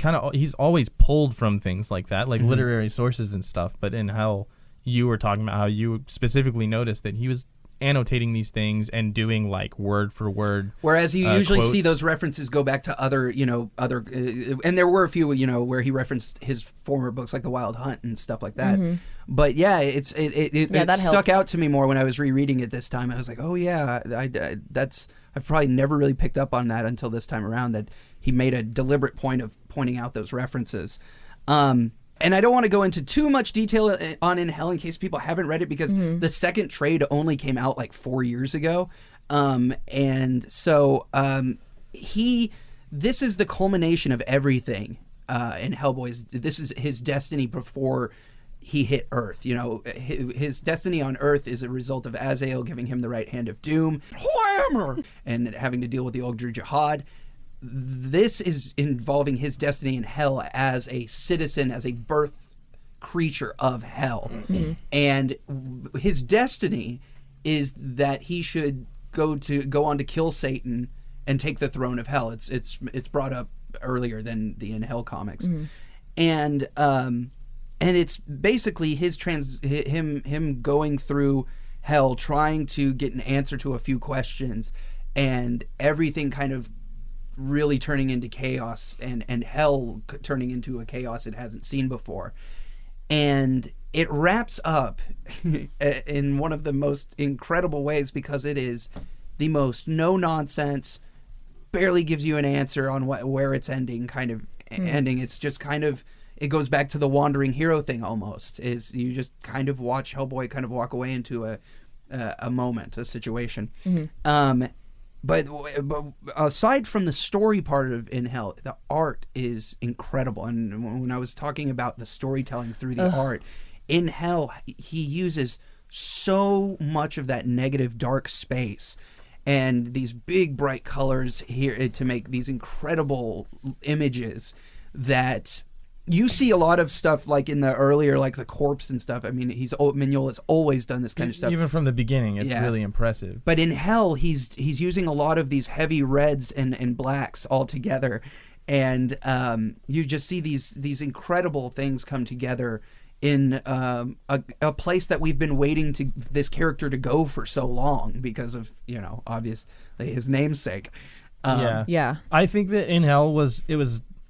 Speaker 3: always pulled from things like that, like literary sources and stuff. But in Hell, you were talking about how you specifically noticed that he was annotating these things and doing like word for word.
Speaker 1: Whereas you usually
Speaker 3: quotes.
Speaker 1: see those references go back to other, and there were a few, where he referenced his former books like The Wild Hunt and stuff like that. But yeah, it
Speaker 2: that
Speaker 1: stuck
Speaker 2: helps.
Speaker 1: out to me more when I was rereading it this time. I was like, oh yeah, I've probably never really picked up on that until this time around, that he made a deliberate point of pointing out those references. And I don't want to go into too much detail on In Hell in case people haven't read it, because the second trade only came out like 4 years ago. And so this is the culmination of everything in Hellboy. This is his destiny before he hit Earth. His destiny on Earth is a result of Azael giving him the right hand of doom, Whammer, and having to deal with the Ogdru Jihad. This is involving his destiny in hell as a citizen, as a birth creature of hell. And his destiny is that he should go on to kill Satan and take the throne of hell. It's brought up earlier than the In Hell comics. And it's basically him going through hell, trying to get an answer to a few questions, and everything kind of really turning into chaos, and hell turning into a chaos it hasn't seen before. And it wraps up in one of the most incredible ways, because it is the most no-nonsense, barely gives you an answer on where it's ending kind of ending. It's just kind of, it goes back to the wandering hero thing almost, is you just kind of watch Hellboy kind of walk away into a moment, a situation. But aside from the story part of In Hell, the art is incredible. And when I was talking about the storytelling through the art, In Hell, he uses so much of that negative dark space and these big bright colors here to make these incredible images that you see a lot of stuff like in the earlier, like the corpse and stuff. I mean, Mignola's always done this kind of stuff.
Speaker 3: Even from the beginning, it's really impressive.
Speaker 1: But in Hell, he's using a lot of these heavy reds and blacks all together, and you just see these incredible things come together in a place that we've been waiting to this character to go for so long because of obviously his namesake.
Speaker 2: Yeah.
Speaker 3: I think that In Hell was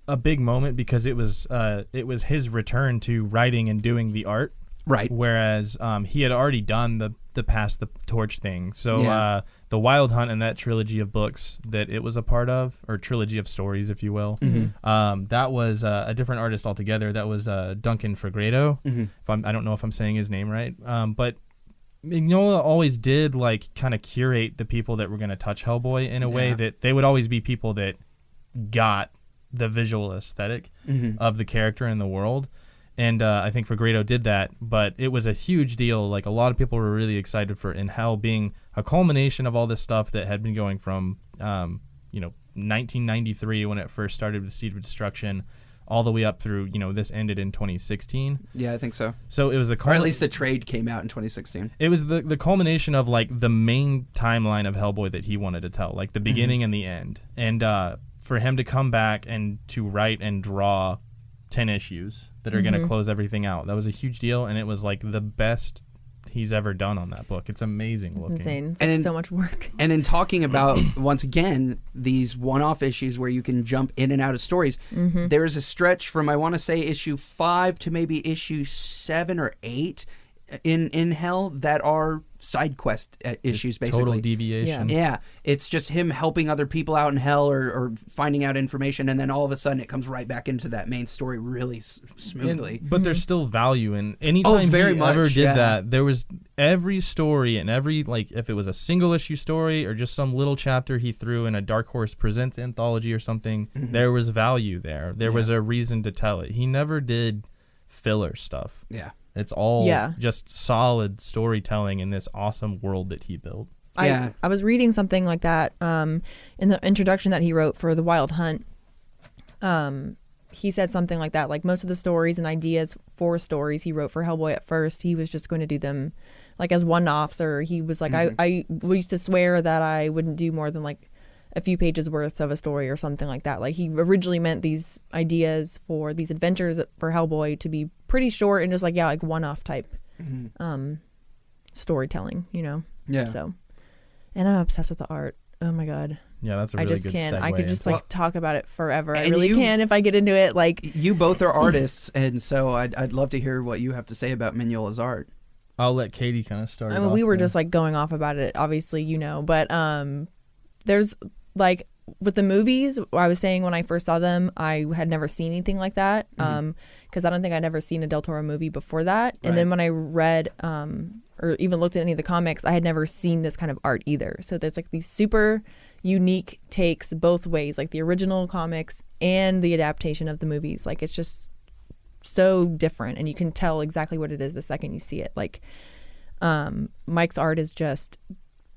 Speaker 3: a big moment because it was his return to writing and doing the art,
Speaker 1: right?
Speaker 3: Whereas he had already done the Pass the Torch thing. So the Wild Hunt and that trilogy of books that it was a part of, or trilogy of stories, if you will, that was a different artist altogether. That was Duncan Fegredo. I don't know if I'm saying his name right, but Mignola always did like kind of curate the people that were going to touch Hellboy in a way that they would always be people that got the visual aesthetic of the character in the world. And I think Fegredo did that, but it was a huge deal. Like, a lot of people were really excited for In Hell being a culmination of all this stuff that had been going from 1993 when it first started with Seed of Destruction all the way up through, this ended in 2016.
Speaker 1: Yeah, I think so.
Speaker 3: So it was
Speaker 1: or at least the trade came out in 2016.
Speaker 3: It was the culmination of like the main timeline of Hellboy that he wanted to tell, like the beginning and the end. And for him to come back and to write and draw 10 issues that are going to close everything out, that was a huge deal, and it was like the best he's ever done on that book. It's amazing looking.
Speaker 2: Insane. It's so much work.
Speaker 1: And in talking about, once again, these one-off issues where you can jump in and out of stories, there's a stretch from, I want to say, issue 5 to maybe issue 7 or 8 in Hell that are side quest issues, basically.
Speaker 3: Total deviation.
Speaker 1: Yeah. It's just him helping other people out in Hell or finding out information, and then all of a sudden it comes right back into that main story really smoothly.
Speaker 3: But there's still value in anytime he ever did that. There was every story and every, like, if it was a single issue story or just some little chapter he threw in a Dark Horse Presents anthology or something, there was value there. There was a reason to tell it. He never did filler stuff.
Speaker 1: Yeah.
Speaker 3: It's all just solid storytelling in this awesome world that he built.
Speaker 2: I was reading something like that in the introduction that he wrote for The Wild Hunt. He said something like that, like most of the stories and ideas for stories he wrote for Hellboy at first, he was just going to do them like as one-offs, or he was like, I used to swear that I wouldn't do more than like a few pages worth of a story or something like that. Like, he originally meant these ideas for these adventures for Hellboy to be pretty short and just like one-off type storytelling,
Speaker 1: Yeah.
Speaker 2: So, and I'm obsessed with the art. Oh my God.
Speaker 3: Yeah, that's a
Speaker 2: I
Speaker 3: really
Speaker 2: just
Speaker 3: good
Speaker 2: can't.
Speaker 3: segue.
Speaker 2: I could just like talk about it forever. I
Speaker 1: and
Speaker 2: really can if I get into it. Like,
Speaker 1: you both are artists, and so I'd love to hear what you have to say about Mignola's art.
Speaker 3: I'll let Katie kind of start.
Speaker 2: I mean, we were just like going off about it, obviously, but there's like with the movies, I was saying when I first saw them, I had never seen anything like that because I don't think I'd ever seen a Del Toro movie before that. And then when I read or even looked at any of the comics, I had never seen this kind of art either. So there's like these super unique takes both ways, like the original comics and the adaptation of the movies. Like, it's just so different, and you can tell exactly what it is the second you see it. Like, Mike's art is just,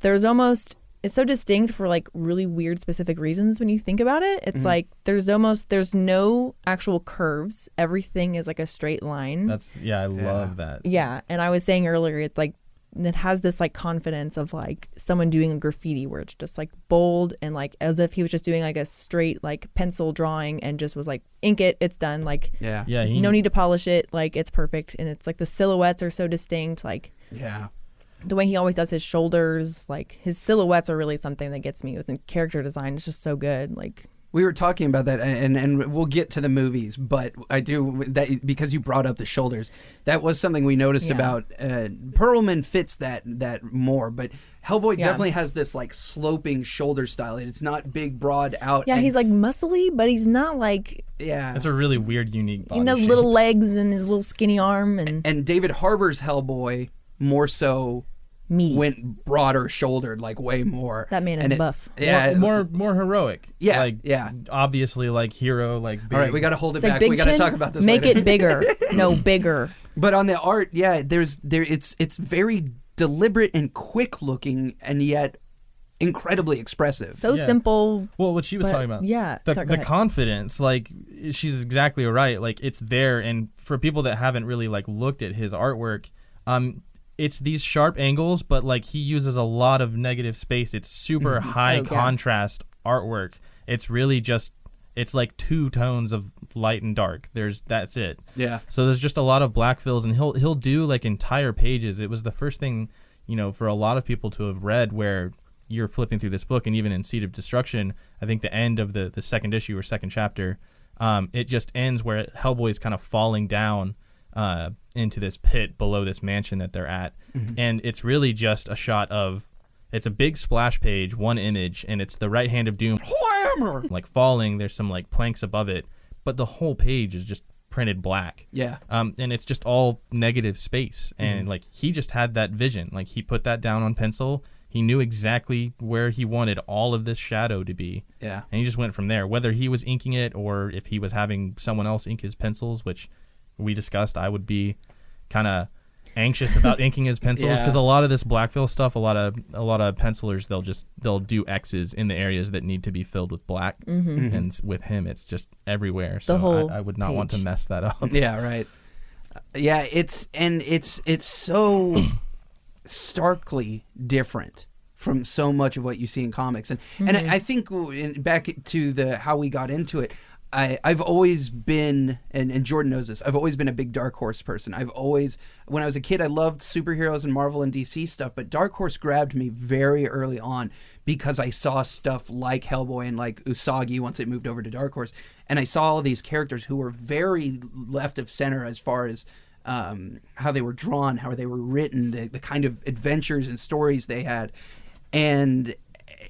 Speaker 2: it's so distinct for like really weird specific reasons when you think about it. It's like there's no actual curves. Everything is like a straight line.
Speaker 3: I love that.
Speaker 2: Yeah, and I was saying earlier, it's like it has this like confidence of like someone doing a graffiti where it's just like bold and like as if he was just doing like a straight like pencil drawing and just was like ink it, it's done. Like no need to polish it, like it's perfect. And it's like the silhouettes are so distinct, like the way he always does his shoulders, like his silhouettes are really something that gets me with the character design. It's just so good. Like,
Speaker 1: we were talking about that, and we'll get to the movies, but I do that because you brought up the shoulders. That was something we noticed about Perlman fits that more, but Hellboy definitely has this like sloping shoulder style. It's not big, broad out.
Speaker 2: Yeah, he's like muscly, but he's not like.
Speaker 1: Yeah,
Speaker 3: it's a really weird, unique body shape.
Speaker 2: Little legs and his little skinny arm,
Speaker 1: and David Harbour's Hellboy more so.
Speaker 2: Meaty.
Speaker 1: Went broader shouldered, like way more.
Speaker 2: That man is buff.
Speaker 1: Yeah,
Speaker 3: more heroic.
Speaker 1: Yeah,
Speaker 3: like, obviously like hero, like big.
Speaker 1: All right, we got to hold it
Speaker 2: it's
Speaker 1: back.
Speaker 2: Like
Speaker 1: we got to talk about this.
Speaker 2: Make
Speaker 1: later.
Speaker 2: it bigger. No, bigger.
Speaker 1: But on the art, it's very deliberate and quick looking, and yet incredibly expressive.
Speaker 2: So simple.
Speaker 3: Well, what she was talking about.
Speaker 2: Yeah,
Speaker 3: the confidence. Like, she's exactly right. Like, it's there, and for people that haven't really like looked at his artwork, it's these sharp angles, but like he uses a lot of negative space. It's super high contrast artwork. It's really just, it's like two tones of light and dark. That's it. Yeah. So there's just a lot of black fills, and he'll do like entire pages. It was the first thing, for a lot of people to have read where you're flipping through this book, and even in Seed of Destruction, I think the end of the second issue or second chapter, it just ends where Hellboy is kind of falling down into this pit below this mansion that they're at. And it's really just a shot of, it's a big splash page, one image, and it's the right hand of doom like falling. There's some like planks above it, but the whole page is just printed black. And it's just all negative space. And like he just had that vision. Like he put that down on pencil. He knew exactly where he wanted all of this shadow to be. And he just went from there, whether he was inking it or if he was having someone else ink his pencils, which we discussed. I would be kind of anxious about inking his pencils because a lot of this blackfill stuff, a lot of pencilers, they'll do X's in the areas that need to be filled with black, and with him it's just everywhere. So I would not want to mess that up.
Speaker 1: Yeah, right. Yeah, it's so starkly different from so much of what you see in comics, and I think back to how we got into it. I've always been, and Jordan knows this, I've always been a big Dark Horse person. When I was a kid, I loved superheroes and Marvel and DC stuff, but Dark Horse grabbed me very early on because I saw stuff like Hellboy and like Usagi once it moved over to Dark Horse. And I saw all these characters who were very left of center as far as how they were drawn, how they were written, the kind of adventures and stories they had. And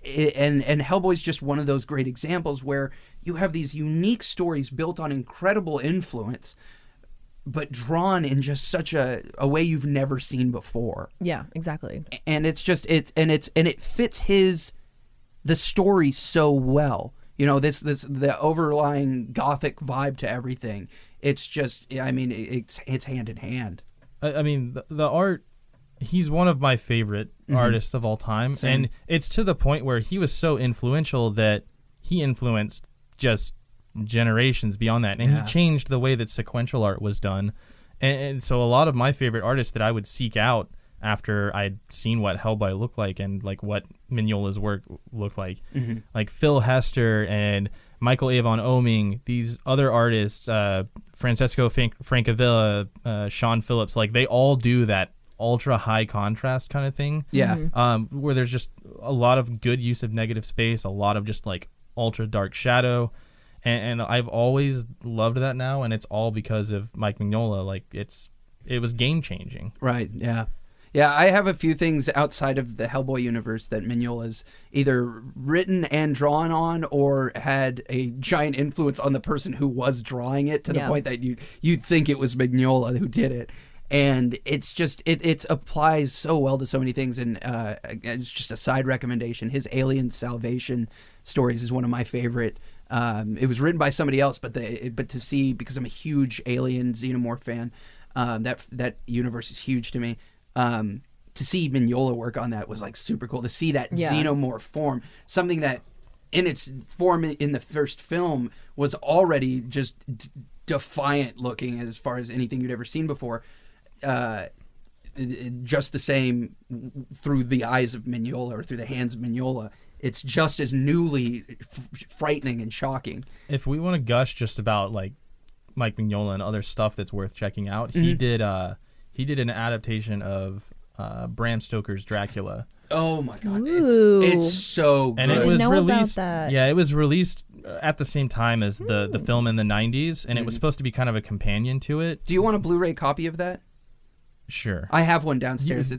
Speaker 1: Hellboy's just one of those great examples where you have these unique stories built on incredible influence, but drawn in just such a way you've never seen before.
Speaker 2: Yeah, exactly.
Speaker 1: And it fits the story so well. The overlying gothic vibe to everything. It's just, it's hand in hand.
Speaker 3: I mean, the art. He's one of my favorite artists of all time. Same. And it's to the point where he was so influential that he influenced just generations beyond that. And he changed the way that sequential art was done. And so a lot of my favorite artists that I would seek out after I'd seen what Hellboy looked like and like what Mignola's work looked like, like Phil Hester and Michael Avon Oeming, these other artists, Francesco Francavilla, Sean Phillips, like they all do that ultra high contrast kind of thing.
Speaker 1: Yeah.
Speaker 3: Where there's just a lot of good use of negative space, a lot of just like ultra dark shadow. And I've always loved that now, and it's all because of Mike Mignola. Like it was game changing.
Speaker 1: Right. Yeah. Yeah, I have a few things outside of the Hellboy universe that Mignola's either written and drawn on, or had a giant influence on the person who was drawing it to the point that you'd think it was Mignola who did it. And it's just it applies so well to so many things. And it's just a side recommendation. His Alien Salvation stories is one of my favorite. It was written by somebody else, but to see, because I'm a huge Alien Xenomorph fan, that universe is huge to me. To see Mignola work on that was like super cool. To see that xenomorph form, something that in its form in the first film was already just defiant looking as far as anything you'd ever seen before. Just the same through the eyes of Mignola, or through the hands of Mignola. It's just as newly frightening and shocking.
Speaker 3: If we want to gush just about like Mike Mignola and other stuff that's worth checking out, he did an adaptation of Bram Stoker's Dracula.
Speaker 1: Oh my God,
Speaker 2: Ooh.
Speaker 1: it's so good.
Speaker 3: And it was released.
Speaker 2: About that.
Speaker 3: Yeah, it was released at the same time as the film in the 90s, and it was supposed to be kind of a companion to it.
Speaker 1: Do you want a Blu-ray copy of that?
Speaker 3: Sure.
Speaker 1: I have one downstairs.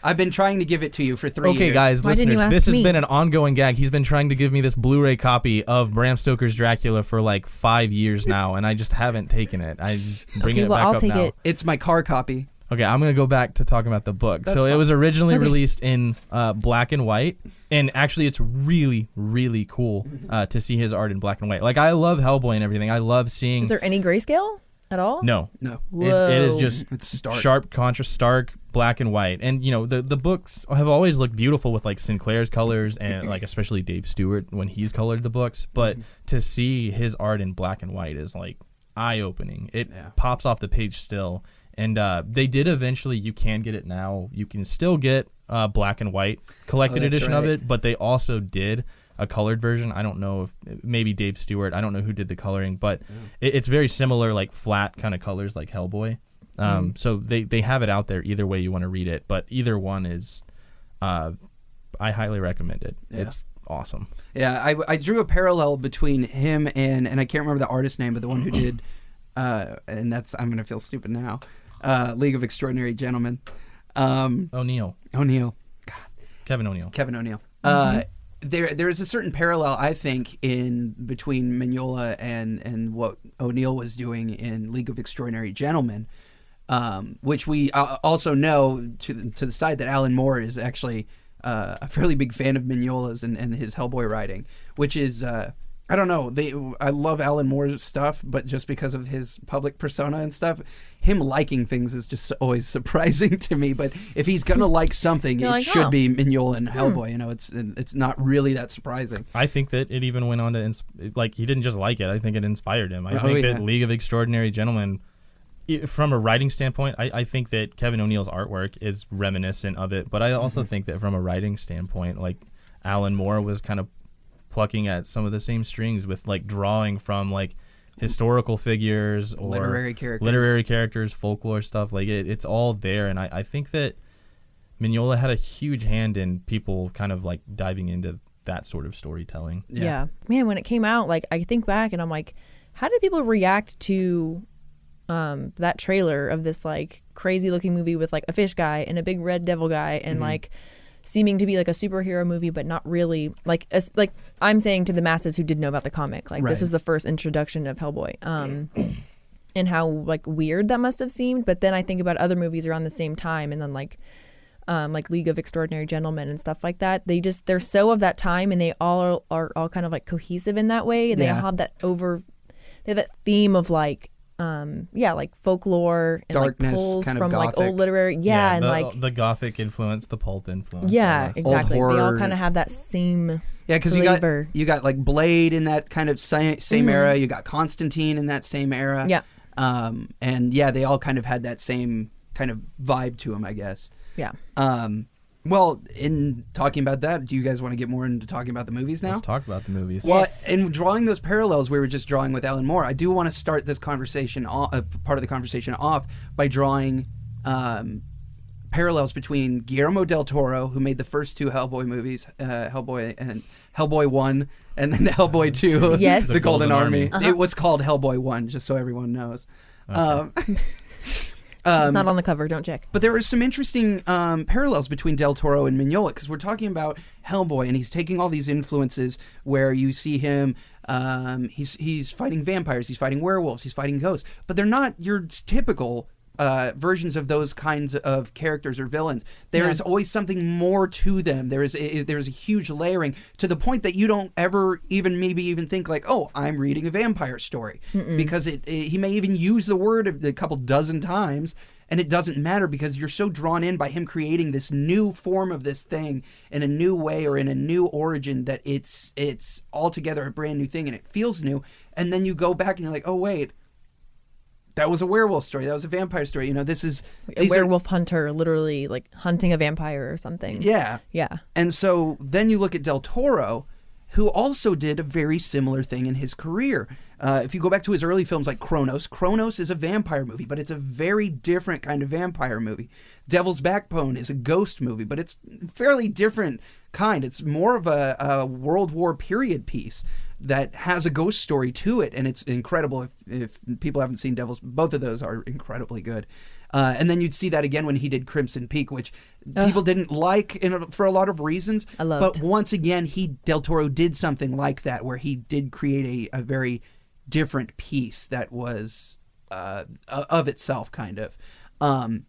Speaker 1: I've been trying to give it to you for 3 years.
Speaker 3: Okay, guys,
Speaker 2: Why didn't you
Speaker 3: listeners,
Speaker 2: ask
Speaker 3: this has
Speaker 2: me?
Speaker 3: been an ongoing gag. He's been trying to give me this Blu-ray copy of Bram Stoker's Dracula for like 5 years now, and I just haven't taken it. I'm bringing it back
Speaker 2: I'll
Speaker 3: up
Speaker 2: take
Speaker 3: now.
Speaker 2: it.
Speaker 1: It's my car copy.
Speaker 3: Okay, I'm going to go back to talking about the book.
Speaker 1: That's
Speaker 3: so
Speaker 1: fine.
Speaker 3: it was originally released in black and white, and actually it's really, really cool to see his art in black and white. Like, I love Hellboy and everything. I love seeing...
Speaker 2: Is there any grayscale at all?
Speaker 3: No.
Speaker 2: Whoa.
Speaker 3: It is just
Speaker 1: It's stark.
Speaker 3: sharp, contrast, stark, black and white. And, you know, the books have always looked beautiful with, like, Sinclair's colors and, like, especially Dave Stewart when he's colored the books. But to see his art in black and white is, like, eye-opening. It pops off the page still. And they did eventually, you can get it now. You can still get black and white collected edition of it, but they also did a colored version. I don't know if maybe Dave Stewart. I don't know who did the coloring, but it's very similar, like flat kind of colors like Hellboy. So they have it out there either way you want to read it, but either one is, I highly recommend it. Yeah. It's awesome.
Speaker 1: Yeah, I drew a parallel between him and I can't remember the artist's name, but the one who did, and that's, I'm going to feel stupid now, League of Extraordinary Gentlemen.
Speaker 3: O'Neill.
Speaker 1: God.
Speaker 3: Kevin O'Neill.
Speaker 1: There is a certain parallel, I think, in between Mignola and what O'Neill was doing in League of Extraordinary Gentlemen, which we also know to the side that Alan Moore is actually a fairly big fan of Mignola's and his Hellboy writing, which is I don't know. I love Alan Moore's stuff, but just because of his public persona and stuff, him liking things is just always surprising to me. But if he's gonna like something, it should be Mignola and Hellboy. You know, it's not really that surprising.
Speaker 3: I think that it even went on to like he didn't just like it. I think it inspired him. I think that League of Extraordinary Gentlemen, from a writing standpoint, I think that Kevin O'Neill's artwork is reminiscent of it. But I also think that from a writing standpoint, like Alan Moore was kind of plucking at some of the same strings with like drawing from like historical figures or literary characters, folklore stuff. Like it's all there, and I think that Mignola had a huge hand in people kind of like diving into that sort of storytelling.
Speaker 2: Yeah. Man, when it came out, like I think back and I'm like, how did people react to that trailer of this like crazy looking movie with like a fish guy and a big red devil guy and like seeming to be like a superhero movie, but not really. Like I'm saying to the masses who didn't know about the comic, like this was the first introduction of Hellboy, and how like weird that must have seemed. But then I think about other movies around the same time, and then like League of Extraordinary Gentlemen and stuff like that. They're so of that time, and they all are all kind of like cohesive in that way, and they all have that they have that theme of like. Like folklore and
Speaker 1: darkness,
Speaker 2: like pulls
Speaker 1: kind of
Speaker 2: from
Speaker 1: gothic.
Speaker 2: like old literary, and like
Speaker 3: the gothic influence, the pulp influence.
Speaker 2: Yeah, exactly.
Speaker 1: Old
Speaker 2: they all
Speaker 1: horror.
Speaker 2: kind of have that same.
Speaker 1: Yeah, because you got like Blade in that kind of same era. You got Constantine in that same era.
Speaker 2: Yeah.
Speaker 1: And they all kind of had that same kind of vibe to them, I guess.
Speaker 2: Yeah.
Speaker 1: Well, in talking about that, do you guys want to get more into talking about the movies now?
Speaker 3: Let's talk about the movies.
Speaker 1: Well, in drawing those parallels we were just drawing with Alan Moore, I do want to start this conversation, part of the conversation off by drawing parallels between Guillermo del Toro, who made the first 2 Hellboy movies, Hellboy 1, and then Hellboy 2,
Speaker 2: Yes.
Speaker 1: The Golden Army.
Speaker 2: Uh-huh.
Speaker 1: It was called Hellboy 1, just so everyone knows.
Speaker 3: Okay.
Speaker 2: Not on the cover. Don't check.
Speaker 1: But there were some interesting parallels between Del Toro and Mignola, because we're talking about Hellboy, and he's taking all these influences where you see him. He's fighting vampires, he's fighting werewolves, he's fighting ghosts, but they're not your typical versions of those kinds of characters or villains. There is always something more to them. There's a huge layering to the point that you don't ever even think like, oh, I'm reading a vampire story. Because he may even use the word a couple dozen times, and it doesn't matter because you're so drawn in by him creating this new form of this thing in a new way or in a new origin that it's altogether a brand new thing and it feels new. And then you go back and you're like, oh wait, that was a werewolf story. That was a vampire story. You know, this is
Speaker 2: A werewolf hunter, literally like hunting a vampire or something.
Speaker 1: Yeah.
Speaker 2: Yeah.
Speaker 1: And so then you look at Del Toro, who also did a very similar thing in his career. If you go back to his early films like Kronos is a vampire movie, but it's a very different kind of vampire movie. Devil's Backbone is a ghost movie, but it's fairly different kind. It's more of a World War period piece that has a ghost story to it, and it's incredible. If people haven't seen both of those are incredibly good. And then you'd see that again when he did Crimson Peak, which people didn't like for a lot of reasons.
Speaker 2: I loved.
Speaker 1: But once again, Del Toro did something like that, where he did create a very different piece that was of itself, kind of. And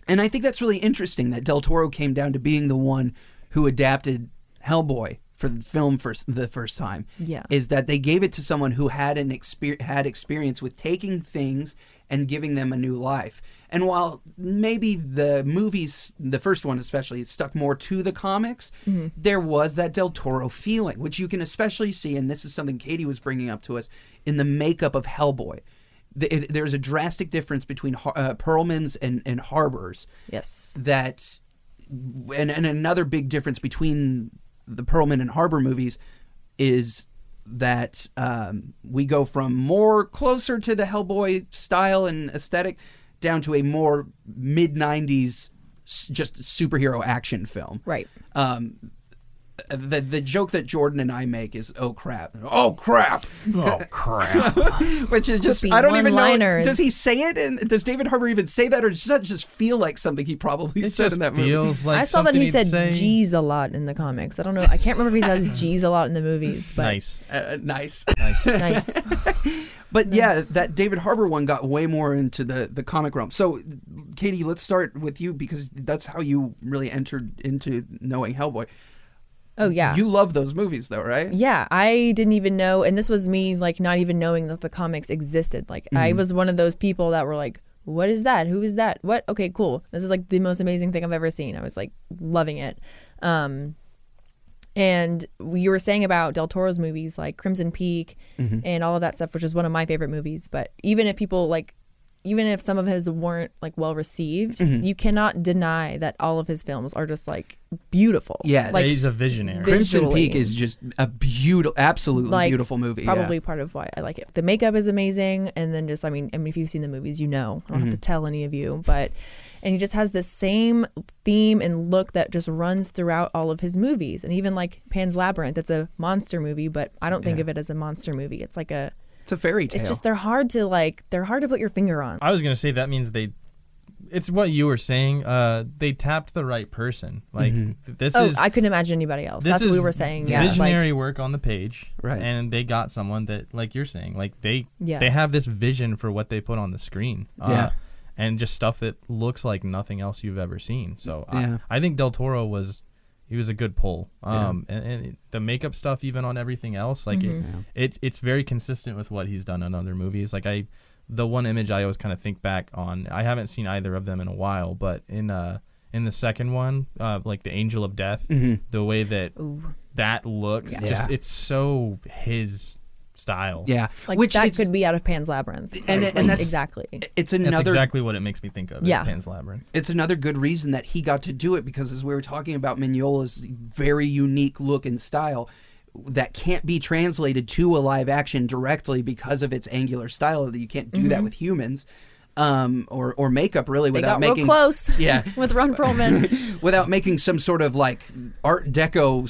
Speaker 1: I think that's really interesting that Del Toro came down to being the one who adapted Hellboy for the film for the first time.
Speaker 2: Yeah.
Speaker 1: Is that they gave it to someone who had had experience with taking things and giving them a new life. And while maybe the movies, the first one especially, stuck more to the comics, there was that Del Toro feeling, which you can especially see, and this is something Katie was bringing up to us, in the makeup of Hellboy. There's a drastic difference between Perlman's and Harbor's.
Speaker 2: Yes.
Speaker 1: And another big difference between the Perlman and Harbor movies is that we go from more closer to the Hellboy style and aesthetic down to a more mid-90s just superhero action film.
Speaker 2: Right.
Speaker 1: The joke that Jordan and I make is, oh crap, oh crap,
Speaker 3: Oh crap!
Speaker 1: which is just,
Speaker 2: Quippy
Speaker 1: I don't even know.
Speaker 2: one-liners.
Speaker 1: Does he say it? And does David Harbour even say that, or does that just feel like something he probably
Speaker 3: It
Speaker 1: said
Speaker 3: just
Speaker 1: in that movie?
Speaker 3: feels like
Speaker 2: I saw that
Speaker 3: something
Speaker 2: he
Speaker 3: he'd
Speaker 2: said
Speaker 3: say.
Speaker 2: G's a lot in the comics. I don't know. I can't remember if he says G's a lot in the movies. But
Speaker 3: Nice.
Speaker 1: Nice.
Speaker 2: Nice.
Speaker 1: But yeah, that David Harbour one got way more into the comic realm. So, Katie, let's start with you because that's how you really entered into knowing Hellboy.
Speaker 2: Oh, yeah.
Speaker 1: You love those movies, though, right?
Speaker 2: Yeah, I didn't even know, and this was me like not even knowing that the comics existed. Like I was one of those people that were like, "What is that? Who is that? What? Okay, cool. This is like the most amazing thing I've ever seen." I was like loving it. And you were saying about Del Toro's movies like Crimson Peak and all of that stuff, which is one of my favorite movies. But even if some of his weren't like well received, you cannot deny that all of his films are just like beautiful.
Speaker 1: Yeah,
Speaker 2: like,
Speaker 3: He's a visionary.
Speaker 1: Crimson
Speaker 2: visually.
Speaker 1: Peak is just a absolutely
Speaker 2: Like,
Speaker 1: beautiful movie.
Speaker 2: Probably part of why I like it. The makeup is amazing, and then just I mean, if you've seen the movies, you know. I don't have to tell any of you, and he just has the same theme and look that just runs throughout all of his movies, and even like Pan's Labyrinth. It's a monster movie, but I don't think of it as a monster movie. It's like
Speaker 1: It's a fairy tale.
Speaker 2: it's just they're hard to put your finger on.
Speaker 3: I was gonna say that means it's what you were saying. They tapped the right person. Like this is.
Speaker 2: I couldn't imagine anybody else.
Speaker 3: This
Speaker 2: That's what
Speaker 3: is
Speaker 2: we were saying. Yeah,
Speaker 3: visionary work on the page,
Speaker 1: Right.
Speaker 3: And they got someone that, like you're saying, like they
Speaker 2: Yeah.
Speaker 3: have this vision for what they put on the screen.
Speaker 1: Yeah.
Speaker 3: And just stuff that looks like nothing else you've ever seen. So
Speaker 1: Yeah.
Speaker 3: I think Del Toro was a good pull. And the makeup stuff, even on everything else, like it's very consistent with what he's done in other movies. Like the one image I always kind of think back on, I haven't seen either of them in a while, but in the second one, like the Angel of Death, the way that that looks, just it's so his style.
Speaker 1: yeah,
Speaker 2: like
Speaker 1: which
Speaker 2: that
Speaker 1: is,
Speaker 2: could be out of Pan's Labyrinth.
Speaker 1: and
Speaker 2: Like,
Speaker 1: that's
Speaker 2: exactly.
Speaker 1: It's
Speaker 3: That's
Speaker 1: another
Speaker 3: exactly what it makes me think of.
Speaker 2: Yeah.
Speaker 3: Is Pan's Labyrinth.
Speaker 1: It's another good reason that he got to do it, because as we were talking about Mignola's very unique look and style that can't be translated to a live action directly because of its angular style, that you can't do that with humans. or makeup really,
Speaker 2: They
Speaker 1: without
Speaker 2: got real
Speaker 1: making
Speaker 2: close.
Speaker 1: Yeah.
Speaker 2: With Ron Perlman.
Speaker 1: without making some sort of like Art Deco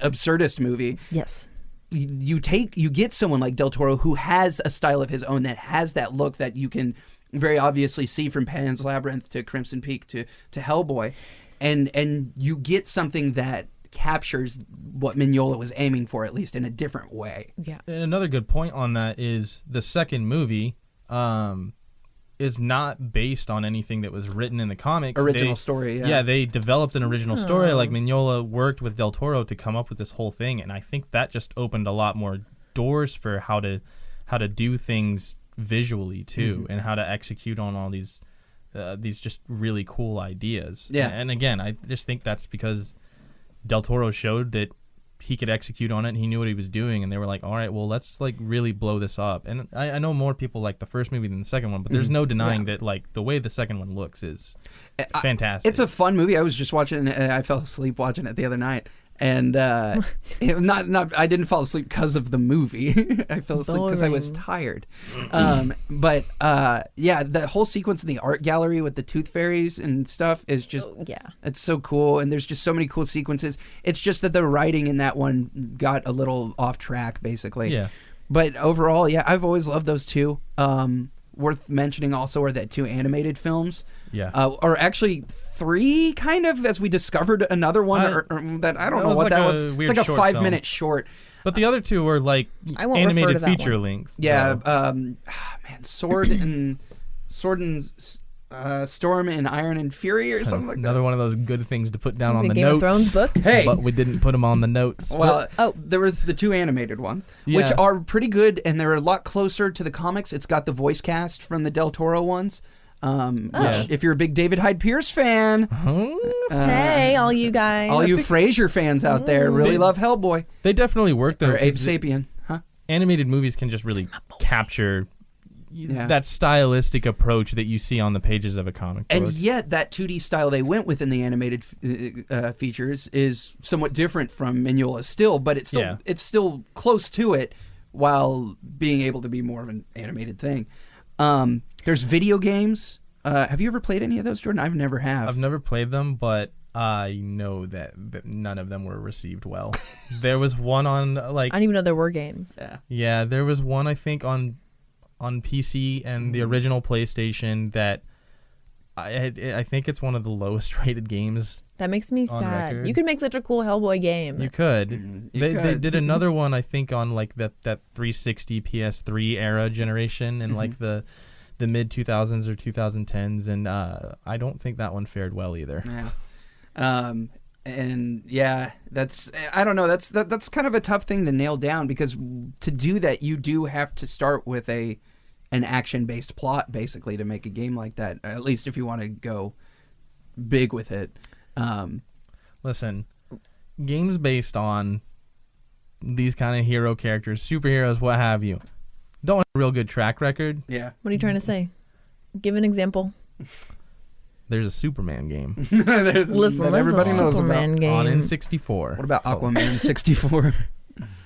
Speaker 1: absurdist movie.
Speaker 2: Yes.
Speaker 1: You get someone like Del Toro who has a style of his own, that has that look that you can very obviously see from Pan's Labyrinth to Crimson Peak to Hellboy, and you get something that captures what Mignola was aiming for, at least in a different way.
Speaker 2: Yeah.
Speaker 3: And another good point on that is the second movie is not based on anything that was written in the comics.
Speaker 1: Original story, yeah.
Speaker 3: Yeah, they developed an original story. Like Mignola worked with Del Toro to come up with this whole thing, and I think that just opened a lot more doors for how to do things visually too, and how to execute on all these just really cool ideas.
Speaker 1: Yeah.
Speaker 3: And again, I just think that's because Del Toro showed that he could execute on it, and he knew what he was doing, and they were like, all right, well, let's like really blow this up. And I know more people like the first movie than the second one, but there's no denying that like the way the second one looks is fantastic.
Speaker 1: It's a fun movie. I was just watching it, and I fell asleep watching it the other night. And I didn't fall asleep because of the movie. I fell asleep because I was tired. But the whole sequence in the art gallery with the tooth fairies and stuff is just it's so cool. And there's just so many cool sequences. It's just that the writing in that one got a little off track, basically.
Speaker 3: Yeah.
Speaker 1: But overall, I've always loved those two. Worth mentioning also are the 2 animated films.
Speaker 3: Yeah.
Speaker 1: Or actually 3, kind of, as we discovered another one that I don't know what that was. It's like a 5-minute short.
Speaker 3: But the other 2 were like
Speaker 2: I won't
Speaker 3: animated
Speaker 2: refer to that
Speaker 3: feature
Speaker 2: one.
Speaker 3: links.
Speaker 1: Yeah. Sword and Storm and Iron and Fury or something like that.
Speaker 3: Another one of those good things to put down
Speaker 2: It's
Speaker 3: on
Speaker 2: a
Speaker 3: the
Speaker 2: Game
Speaker 3: notes.
Speaker 2: of Thrones book.
Speaker 1: Hey.
Speaker 3: But we didn't put them on the notes.
Speaker 1: Well, there was the 2 animated ones,
Speaker 3: Yeah.
Speaker 1: which are pretty good, and they're a lot closer to the comics. It's got the voice cast from the Del Toro ones. Which, if you're a big David Hyde Pierce fan,
Speaker 2: Hey, all you guys.
Speaker 1: all you Frasier fans out there really love Hellboy
Speaker 3: They definitely work though.
Speaker 1: or Abe
Speaker 3: 'cause
Speaker 1: Sapien, huh?
Speaker 3: Animated movies can just really capture
Speaker 1: Yeah.
Speaker 3: that stylistic approach that you see on the pages of a comic book.
Speaker 1: And yet, that 2D style they went with in the animated features is somewhat different from Mignola still, but it's still close to it while being able to be more of an animated thing. There's video games. Have you ever played any of those, Jordan? I've never have.
Speaker 3: I've never played them, but I know that none of them were received well. There was one on like
Speaker 2: I didn't even know there were games.
Speaker 3: yeah, there was one I think on PC and the original PlayStation that I think it's one of the lowest rated games.
Speaker 2: That makes me sad.
Speaker 3: record.
Speaker 2: You could make such a cool Hellboy game.
Speaker 3: You could. They did another one I think on like that 360 PS3 era generation in like the mid 2000s or 2010s, and I don't think that one fared well either.
Speaker 1: Yeah. And yeah, that's I don't know. That's kind of a tough thing to nail down, because to do that you do have to start with an action-based plot basically to make a game like that. At least if you want to go big with it.
Speaker 3: Listen, games based on these kind of hero characters, superheroes, what have you, don't have a real good track record.
Speaker 1: Yeah.
Speaker 2: What are you trying to say? Give an example.
Speaker 3: There's a Superman game
Speaker 2: Listen,
Speaker 1: everybody knows
Speaker 2: Superman
Speaker 1: about
Speaker 2: game.
Speaker 3: on N64.
Speaker 1: What about Aquaman 64?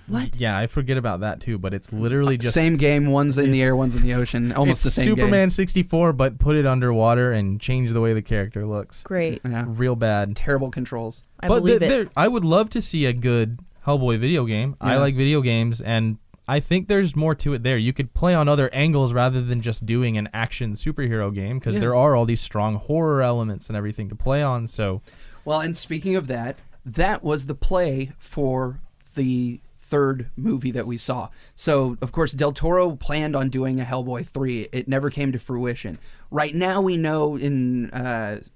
Speaker 2: What?
Speaker 3: Yeah, I forget about that too, but it's literally just
Speaker 1: Same game, one's in the air, one's in the ocean, almost the
Speaker 3: it's
Speaker 1: same
Speaker 3: Superman
Speaker 1: game.
Speaker 3: 64, but put it underwater and change the way the character looks.
Speaker 2: Great.
Speaker 1: Yeah.
Speaker 3: Real bad.
Speaker 1: Terrible controls.
Speaker 2: I believe it.
Speaker 3: I would love to see a good Hellboy video game. I
Speaker 1: Yeah.
Speaker 3: like video games, and I think there's more to it there. You could play on other angles rather than just doing an action superhero game, because there are all these strong horror elements and everything to play on. So,
Speaker 1: Well, and speaking of that, that was the play for the third movie that we saw. So, of course, Del Toro planned on doing a Hellboy 3. It never came to fruition. Right now, we know in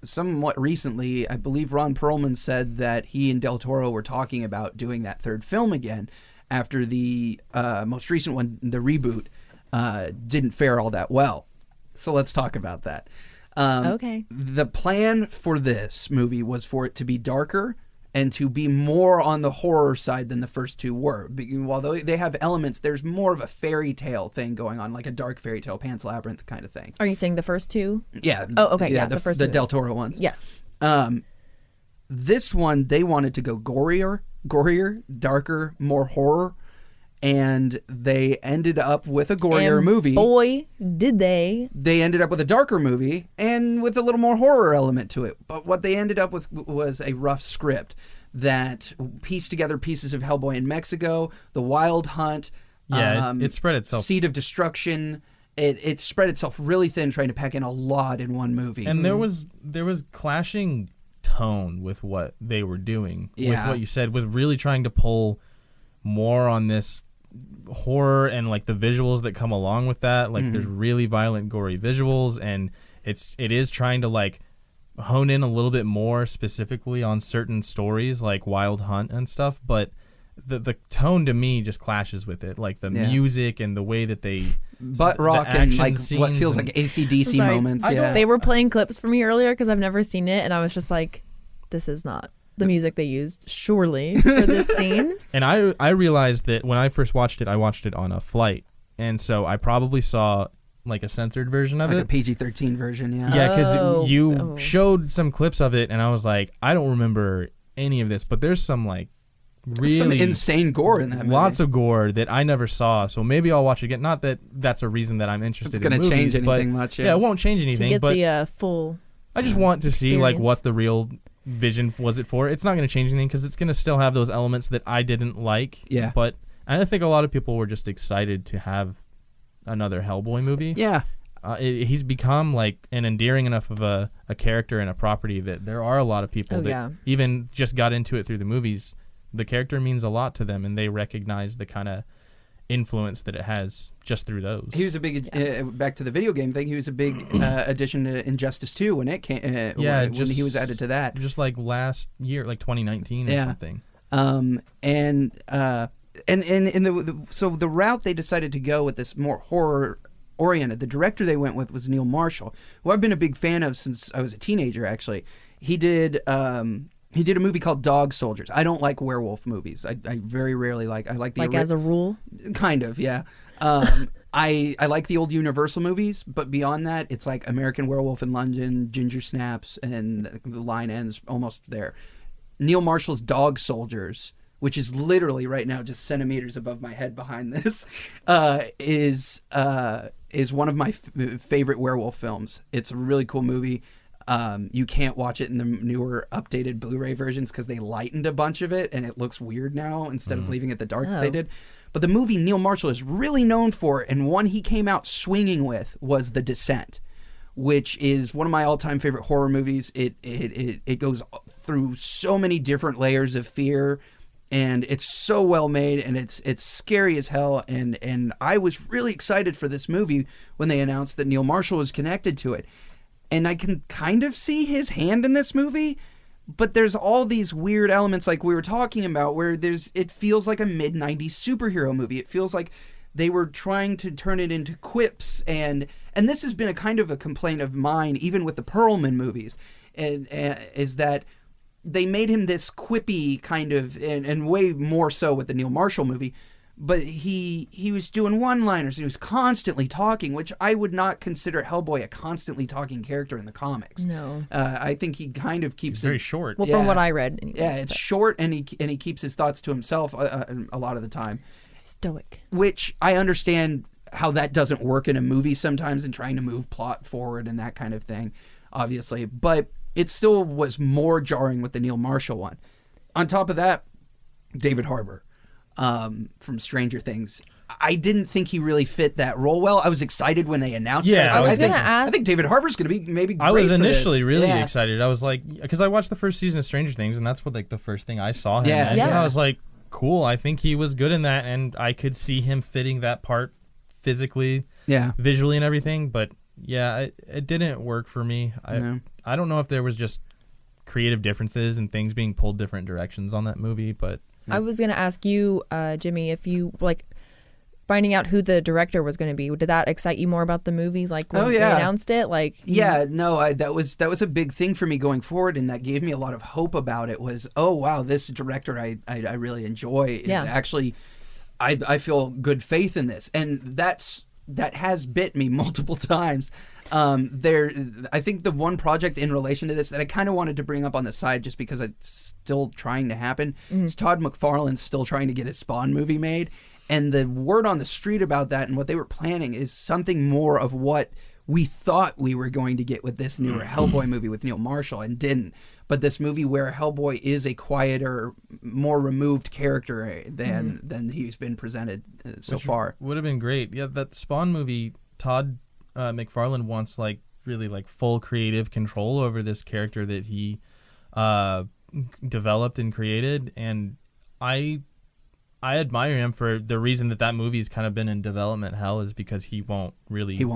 Speaker 1: somewhat recently, I believe Ron Perlman said that he and Del Toro were talking about doing that third film again after the most recent one, the reboot, didn't fare all that well. So let's talk about that.
Speaker 2: Okay.
Speaker 1: The plan for this movie was for it to be darker and to be more on the horror side than the first two were. While they have elements, there's more of a fairy tale thing going on, like a dark fairy tale, Pan's Labyrinth kind of thing.
Speaker 2: Are you saying the first two?
Speaker 1: Yeah.
Speaker 2: Oh, okay. Yeah, the first
Speaker 1: the
Speaker 2: two.
Speaker 1: Del Toro ones.
Speaker 2: Yes.
Speaker 1: This one, they wanted to go gorier, darker, more horror. and they ended up with a gorier
Speaker 2: And
Speaker 1: movie.
Speaker 2: boy, did they.
Speaker 1: They ended up with a darker movie and with a little more horror element to it. But what they ended up with was a rough script that pieced together pieces of Hellboy in Mexico, The Wild Hunt,
Speaker 3: it spread itself.
Speaker 1: Seed of Destruction. It spread itself really thin, trying to pack in a lot in one movie.
Speaker 3: And there was clashing tone with what they were doing. With what you said, with really trying to pull more on this horror and like the visuals that come along with that. Like there's really violent, gory visuals, and it is trying to like hone in a little bit more specifically on certain stories like Wild Hunt and stuff, but the tone to me just clashes with it, like the music and the way that they
Speaker 1: butt rock and like what feels
Speaker 3: and,
Speaker 1: like AC/DC moments.
Speaker 2: They were playing clips for me earlier because I've never seen it, and I was just like, this is not the music they used, surely, for this scene. And
Speaker 3: I realized that when I first watched it, I watched it on a flight, and so I probably saw like a censored version of
Speaker 1: like
Speaker 3: it.
Speaker 1: A PG-13 version, yeah.
Speaker 3: Yeah, because you showed some clips of it, and I was like, I don't remember any of this, but there's some like really
Speaker 1: some insane gore in that movie.
Speaker 3: Lots of gore that I never saw, so maybe I'll watch it again. Not that that's a reason that I'm interested in movies.
Speaker 1: It's going to change anything much.
Speaker 3: Yeah, it won't change anything.
Speaker 2: To get
Speaker 3: but
Speaker 2: the full
Speaker 3: I just want to see like
Speaker 2: experience.
Speaker 3: what the real vision was it for. It's not going to change anything because it's going to still have those elements that I didn't like.
Speaker 1: Yeah.
Speaker 3: But I think a lot of people were just excited to have another Hellboy movie.
Speaker 1: Yeah.
Speaker 3: He's become like an endearing enough of a character and a property that there are a lot of people that even just got into it through the movies. The character means a lot to them, and they recognize the kind of influence that it has just through those.
Speaker 1: He was a big back to the video game thing. He was a big addition to Injustice 2 when it came. When he was added to that,
Speaker 3: just like last year, like 2019 or something.
Speaker 1: So the route they decided to go with this more horror oriented. The director they went with was Neil Marshall, who I've been a big fan of since I was a teenager. Actually, he did a movie called Dog Soldiers. I don't like werewolf movies. I very rarely like. I like the
Speaker 2: as a rule.
Speaker 1: Kind of, yeah. I like the old Universal movies, but beyond that, it's like American Werewolf in London, Ginger Snaps, and the line ends almost there. Neil Marshall's Dog Soldiers, which is literally right now just centimeters above my head behind this, is one of my favorite werewolf films. It's a really cool movie. You can't watch it in the newer updated Blu-ray versions because they lightened a bunch of it and it looks weird now instead of leaving it the dark they did. But the movie Neil Marshall is really known for, and one he came out swinging with, was The Descent, which is one of my all-time favorite horror movies. It goes through so many different layers of fear, and it's so well made, and it's scary as hell. And I was really excited for this movie when they announced that Neil Marshall was connected to it. And I can kind of see his hand in this movie, but there's all these weird elements like we were talking about where it feels like a mid-90s superhero movie. It feels like they were trying to turn it into quips, and this has been a kind of a complaint of mine even with the Perlman movies, and is that they made him this quippy kind of, and way more so with the Neil Marshall movie, but he was doing one-liners. He was constantly talking, which I would not consider Hellboy a constantly talking character in the comics.
Speaker 2: No.
Speaker 1: I think he kind of keeps
Speaker 3: very short.
Speaker 2: Well, from what I read. Anyway,
Speaker 1: it's short, and he keeps his thoughts to himself a lot of the time.
Speaker 2: Stoic.
Speaker 1: Which I understand how that doesn't work in a movie sometimes and trying to move plot forward and that kind of thing, obviously. But it still was more jarring with the Neil Marshall one. On top of that, David Harbour. From Stranger Things. I didn't think he really fit that role well. I was excited when they announced it. I think David Harbour's going to be maybe great.
Speaker 3: I was initially
Speaker 1: for this.
Speaker 3: really excited. I was like, because I watched the first season of Stranger Things, and that's what like the first thing I saw him in. And I was like, cool. I think he was good in that, and I could see him fitting that part physically, visually, and everything. But it didn't work for me. I don't know if there was just creative differences and things being pulled different directions on that movie, but.
Speaker 2: I was going to ask you, Jimmy, if you, like, finding out who the director was going to be, did that excite you more about the movie, like, when they announced it? Like,
Speaker 1: that was a big thing for me going forward, and that gave me a lot of hope about it, was, oh, wow, this director I really enjoy is actually, I feel good faith in this. And that has bit me multiple times. I think the one project in relation to this that I kind of wanted to bring up on the side just because it's still trying to happen is Todd McFarlane's still trying to get his Spawn movie made, And the word on the street about that and what they were planning is something more of what we thought we were going to get with this newer Hellboy movie with Neil Marshall and didn't. But this movie where Hellboy is a quieter, more removed character than he's been presented so far.
Speaker 3: Would have been great. Yeah, that Spawn movie, Todd McFarlane wants like really like full creative control over this character that he developed and created, and I admire him for the reason that movie's kind of been in development hell is because he won't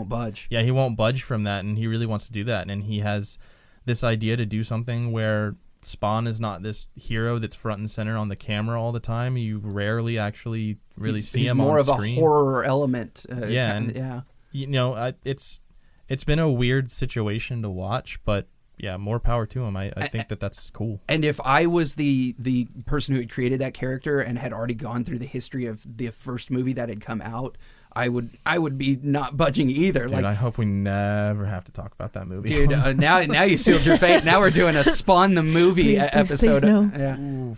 Speaker 1: budge.
Speaker 3: Yeah, he won't budge from that, and he really wants to do that, and he has this idea to do something where Spawn is not this hero that's front and center on the camera all the time. You rarely actually really see him on screen.
Speaker 1: He's more of a horror element.
Speaker 3: You know, it's been a weird situation to watch, but yeah, more power to him. I think that's cool.
Speaker 1: And if I was the person who had created that character and had already gone through the history of the first movie that had come out, I would be not budging either.
Speaker 3: Dude, I hope we never have to talk about that movie.
Speaker 1: Dude, now you sealed your fate. Now we're doing a Spawn the movie episode.
Speaker 2: Please no.
Speaker 1: Yeah.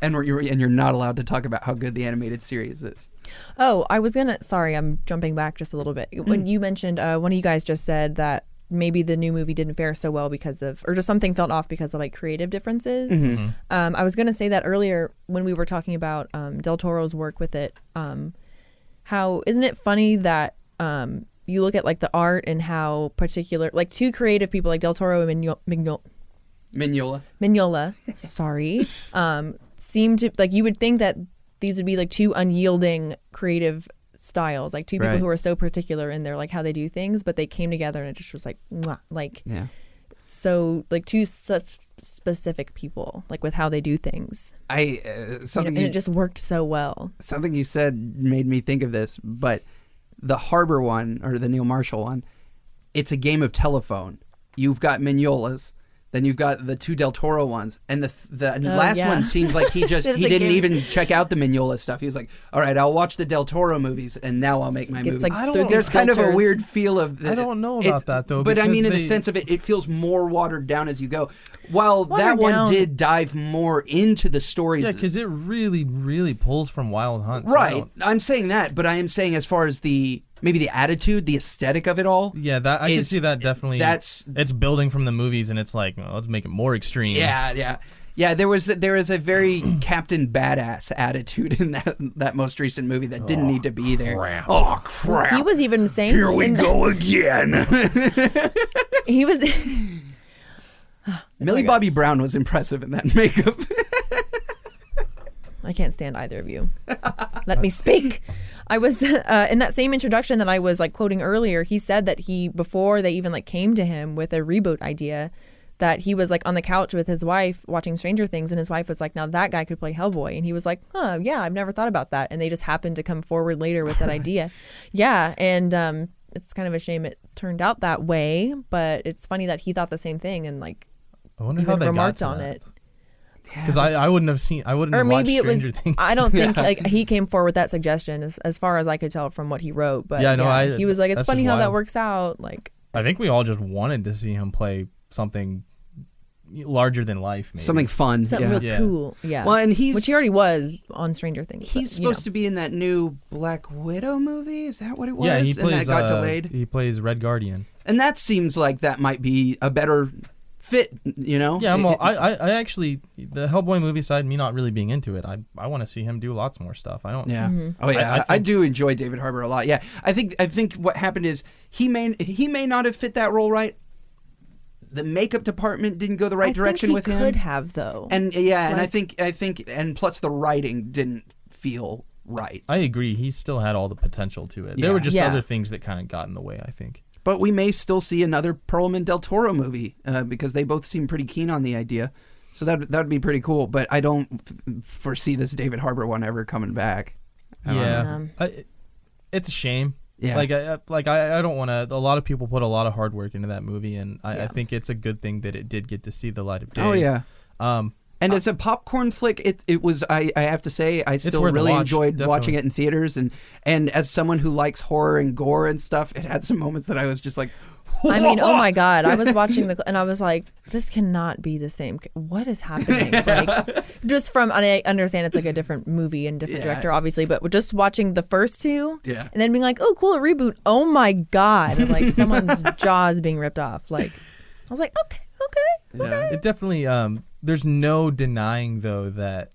Speaker 1: And you're not allowed to talk about how good the animated series is.
Speaker 2: Oh, I was gonna. Sorry, I'm jumping back just a little bit. When you mentioned, one of you guys just said that maybe the new movie didn't fare so well because of, or just something felt off because of like creative differences.
Speaker 1: Mm-hmm.
Speaker 2: I was gonna say that earlier when we were talking about Del Toro's work with it. How isn't it funny that you look at like the art and how particular, like two creative people like Del Toro and Mignola, sorry, seem to, like, you would think that these would be like two unyielding creative styles, like two people who are so particular in their like how they do things, but they came together and it just was like mwah, like so like two such specific people like with how they do things. And it just worked so well.
Speaker 1: Something you said made me think of this, but the Harbor one or the Neil Marshall one, it's a game of telephone. You've got Mignola's, then you've got the two Del Toro ones, and the last one seems like he didn't even check out the Mignola stuff. He was like, all right, I'll watch the Del Toro movies, and now I'll make my movie.
Speaker 2: Like
Speaker 1: there's kind of a weird feel of
Speaker 3: I don't know about that, though.
Speaker 1: But I mean, in the sense of it feels more watered down as you go. While that one did dive more into the stories.
Speaker 3: Yeah, because it really, really pulls from Wild Hunt. So
Speaker 1: right. I'm saying that, but I am saying as far as maybe the attitude, the aesthetic of it all.
Speaker 3: Yeah, I can see that definitely. It's building from the movies, and it's like, well, let's make it more extreme.
Speaker 1: Yeah. There is a very Captain Badass attitude in that most recent movie that didn't need to be there.
Speaker 3: Crap.
Speaker 1: Oh crap!
Speaker 2: He was even saying,
Speaker 1: "Here we go again."
Speaker 2: He was.
Speaker 1: Millie Bobby Brown was impressive in that makeup.
Speaker 2: I can't stand either of you. Let me speak. I was in that same introduction that I was like quoting earlier. He said that before they even like came to him with a reboot idea, that he was like on the couch with his wife watching Stranger Things, and his wife was like, "Now that guy could play Hellboy," and he was like, "Oh yeah, I've never thought about that." And they just happened to come forward later with that idea. Yeah, and it's kind of a shame it turned out that way, but it's funny that he thought the same thing and like
Speaker 3: I wonder how they
Speaker 2: remarked
Speaker 3: got
Speaker 2: on
Speaker 3: that.
Speaker 2: it.
Speaker 3: Because I wouldn't have
Speaker 2: or maybe
Speaker 3: watched
Speaker 2: it was
Speaker 3: Stranger Things.
Speaker 2: I don't think like he came forward with that suggestion as far as I could tell from what he wrote, but he was like, it's funny how that works out. Like,
Speaker 3: I think we all just wanted to see him play something larger than life, maybe.
Speaker 1: Something fun,
Speaker 2: something real cool. Yeah,
Speaker 1: well, and
Speaker 2: which he already was on Stranger Things.
Speaker 1: He's supposed to be in that new Black Widow movie. Is that what it was?
Speaker 3: Yeah, he plays,
Speaker 1: and that got delayed.
Speaker 3: He plays Red Guardian,
Speaker 1: and that seems like that might be a better fit, you know?
Speaker 3: Yeah, I actually, the Hellboy movie side, me not really being into it, I want to see him do lots more stuff. I don't.
Speaker 1: Yeah. Mm-hmm. Oh yeah, I do enjoy David Harbour a lot. Yeah, I think what happened is he may not have fit that role right. The makeup department didn't go the right direction with him.
Speaker 2: Could have though.
Speaker 1: And and I think, and plus the writing didn't feel right.
Speaker 3: I agree. He still had all the potential to it. There were just other things that kind of got in the way, I think.
Speaker 1: But we may still see another Perlman Del Toro movie because they both seem pretty keen on the idea. So that would be pretty cool. But I don't foresee this David Harbour one ever coming back.
Speaker 3: It's a shame.
Speaker 1: Yeah.
Speaker 3: I don't want to. A lot of people put a lot of hard work into that movie, and I think it's a good thing that it did get to see the light of day.
Speaker 1: Oh yeah. And as a popcorn flick, it was. I have to say, I still really enjoyed watching it in theaters, and as someone who likes horror and gore and stuff, it had some moments that I was just like,
Speaker 2: I mean, oh my God. I was watching and I was like, this cannot be the same. What is happening? Like, just from, and I understand it's like a different movie and different director, obviously, but just watching the first two and then being like, oh, cool, a reboot. Oh my God. And like someone's jaw is being ripped off. Like, I was like, okay.
Speaker 3: It definitely, there's no denying though that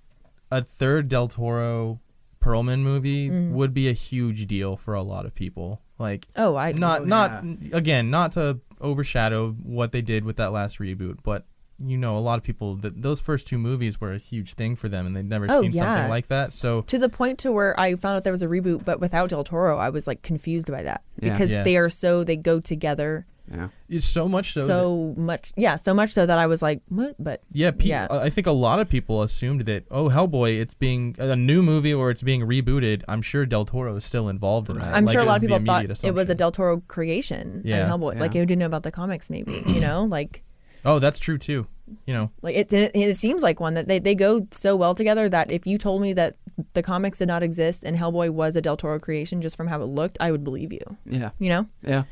Speaker 3: a third Del Toro Perlman movie would be a huge deal for a lot of people. Like, not to overshadow what they did with that last reboot, but a lot of people that those first two movies were a huge thing for them, and they'd never seen something like that. So
Speaker 2: to the point to where I found out there was a reboot, but without Del Toro, I was like confused by that because they go together.
Speaker 3: Yeah, it's so much so.
Speaker 2: So much so that I was like, what? But
Speaker 3: I think a lot of people assumed that Hellboy, it's being a new movie or it's being rebooted. I'm sure Del Toro is still involved in that.
Speaker 2: I'm sure a lot of people thought it was a Del Toro creation. Yeah, Hellboy, like who didn't know about the comics, maybe like.
Speaker 3: Oh, that's true too.
Speaker 2: Like it seems like one that they go so well together that if you told me that the comics did not exist and Hellboy was a Del Toro creation just from how it looked, I would believe you.
Speaker 1: Yeah.
Speaker 2: Yeah.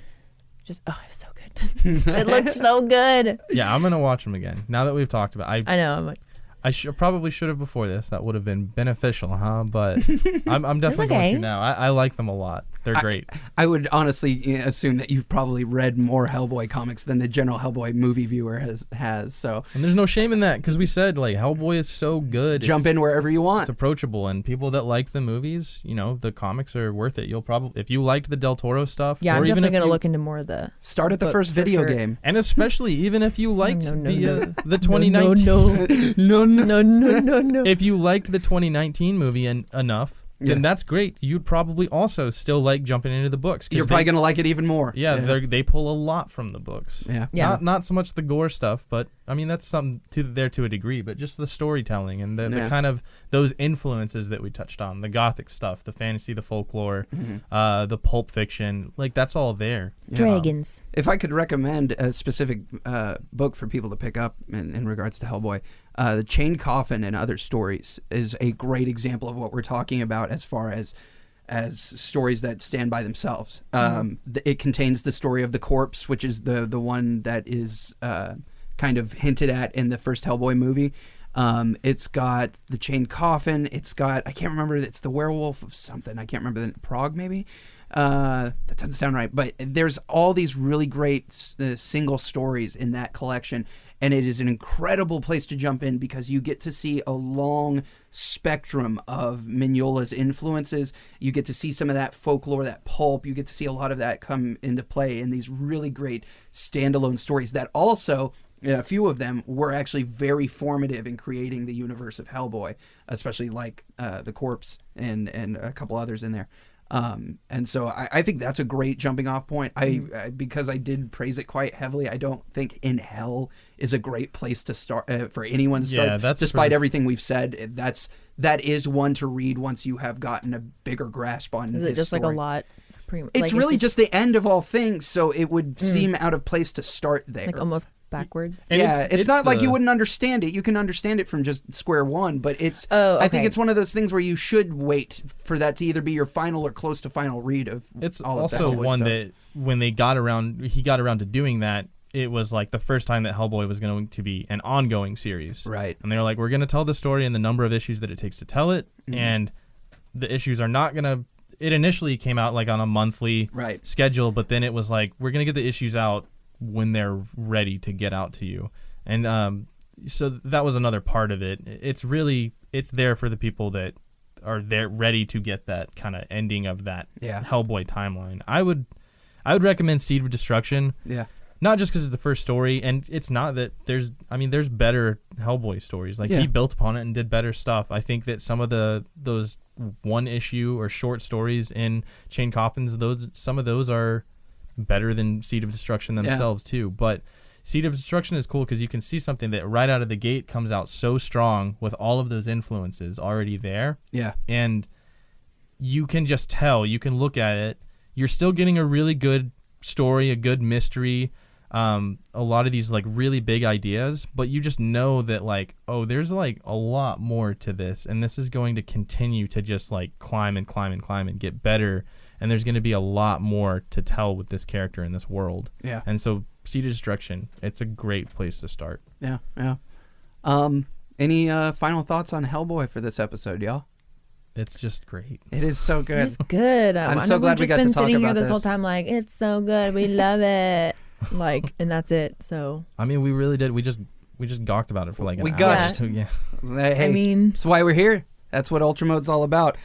Speaker 2: Just it was so good. It looks so good.
Speaker 3: Yeah, I'm gonna watch them again now that we've talked about.
Speaker 2: I know. I'm like,
Speaker 3: I probably should have before this. That would have been beneficial, huh? But I'm definitely going to now. I like them a lot. They're great.
Speaker 1: I would honestly assume that you've probably read more Hellboy comics than the general Hellboy movie viewer has. So,
Speaker 3: and there's no shame in that because we said like Hellboy is so good.
Speaker 1: Jump in wherever you want.
Speaker 3: It's approachable, and people that like the movies, the comics are worth it. You'll probably, if you liked the Del Toro stuff,
Speaker 2: I'm definitely going to look into more of the.
Speaker 1: Start at the first video game,
Speaker 3: and especially even if you liked the 2019.
Speaker 2: No.
Speaker 3: If you liked the 2019 movie enough, then that's great. You'd probably also still like jumping into the books.
Speaker 1: You're probably going to like it even more.
Speaker 3: Yeah, they pull a lot from the books.
Speaker 1: Yeah.
Speaker 3: Not so much the gore stuff, but I mean that's something there to a degree. But just the storytelling and the kind of those influences that we touched on, the gothic stuff, the fantasy, the folklore, the pulp fiction, like that's all there.
Speaker 2: Dragons.
Speaker 1: If I could recommend a specific book for people to pick up in regards to Hellboy. The Chained Coffin and Other Stories is a great example of what we're talking about as far as stories that stand by themselves. It contains the story of the corpse, which is the one that is kind of hinted at in the first Hellboy movie. It's got the Chained Coffin. It's got, I can't remember, it's the werewolf of something. I can't remember, Prague maybe? That doesn't sound right, but there's all these really great single stories in that collection, and it is an incredible place to jump in because you get to see a long spectrum of Mignola's influences. You get to see some of that folklore, that pulp. You get to see a lot of that come into play in these really great standalone stories that also, a few of them, were actually very formative in creating the universe of Hellboy, especially like The Corpse and a couple others in there. And so I think that's a great jumping off point. Because I did praise it quite heavily, I don't think In Hell is a great place to start for anyone to start.
Speaker 3: That's
Speaker 1: despite everything we've said, that is one to read once you have gotten a bigger grasp on.
Speaker 2: Is it just story. Like a lot?
Speaker 1: It's really just the end of all things, so it would seem out of place to start there.
Speaker 2: Like almost backwards.
Speaker 1: And it's not like you wouldn't understand it. You can understand it from just square one, but it's. I think it's one of those things where you should wait for that to either be your final or close to final read of.
Speaker 3: It's
Speaker 1: all
Speaker 3: also
Speaker 1: of that
Speaker 3: one
Speaker 1: stuff.
Speaker 3: that when he got around to doing that, it was like the first time that Hellboy was going to be an ongoing series,
Speaker 1: right?
Speaker 3: And they were like, we're going to tell the story in the number of issues that it takes to tell it, and the issues are not going to. It initially came out like on a monthly schedule, but then it was like, we're going to get the issues out when they're ready to get out to you. And so that was another part of it. It's there for the people that are there ready to get that kind of ending of that Hellboy timeline. I would recommend Seed of Destruction.
Speaker 1: Yeah. Not
Speaker 3: just because it's the first story, and it's not that there's better Hellboy stories. Like he built upon it and did better stuff. I think that some of those one issue or short stories in Chained Coffins, some of those are better than Seed of Destruction themselves too. But Seed of Destruction is cool because you can see something that right out of the gate comes out so strong with all of those influences already there.
Speaker 1: Yeah.
Speaker 3: And you can just tell, you can look at it. You're still getting a really good story, a good mystery, a lot of these like really big ideas, but you just know that like, oh, there's like a lot more to this, and this is going to continue to just like climb and get better and there's going to be a lot more to tell with this character in this world.
Speaker 1: Yeah.
Speaker 3: And so Seed of Destruction, it's a great place to start.
Speaker 1: Yeah. Any final thoughts on Hellboy for this episode, y'all?
Speaker 3: It's just great.
Speaker 1: It is so good.
Speaker 2: It's good.
Speaker 1: I'm so glad we got to talk about this.
Speaker 2: We've just been sitting here this whole time like, it's so good. We love it. Like, and that's it. So.
Speaker 3: I mean, we really did. We just gawked about it for like an hour.
Speaker 1: We gushed.
Speaker 3: Yeah.
Speaker 1: Hey,
Speaker 2: I mean,
Speaker 1: that's why we're here. That's what Ultramode's all about.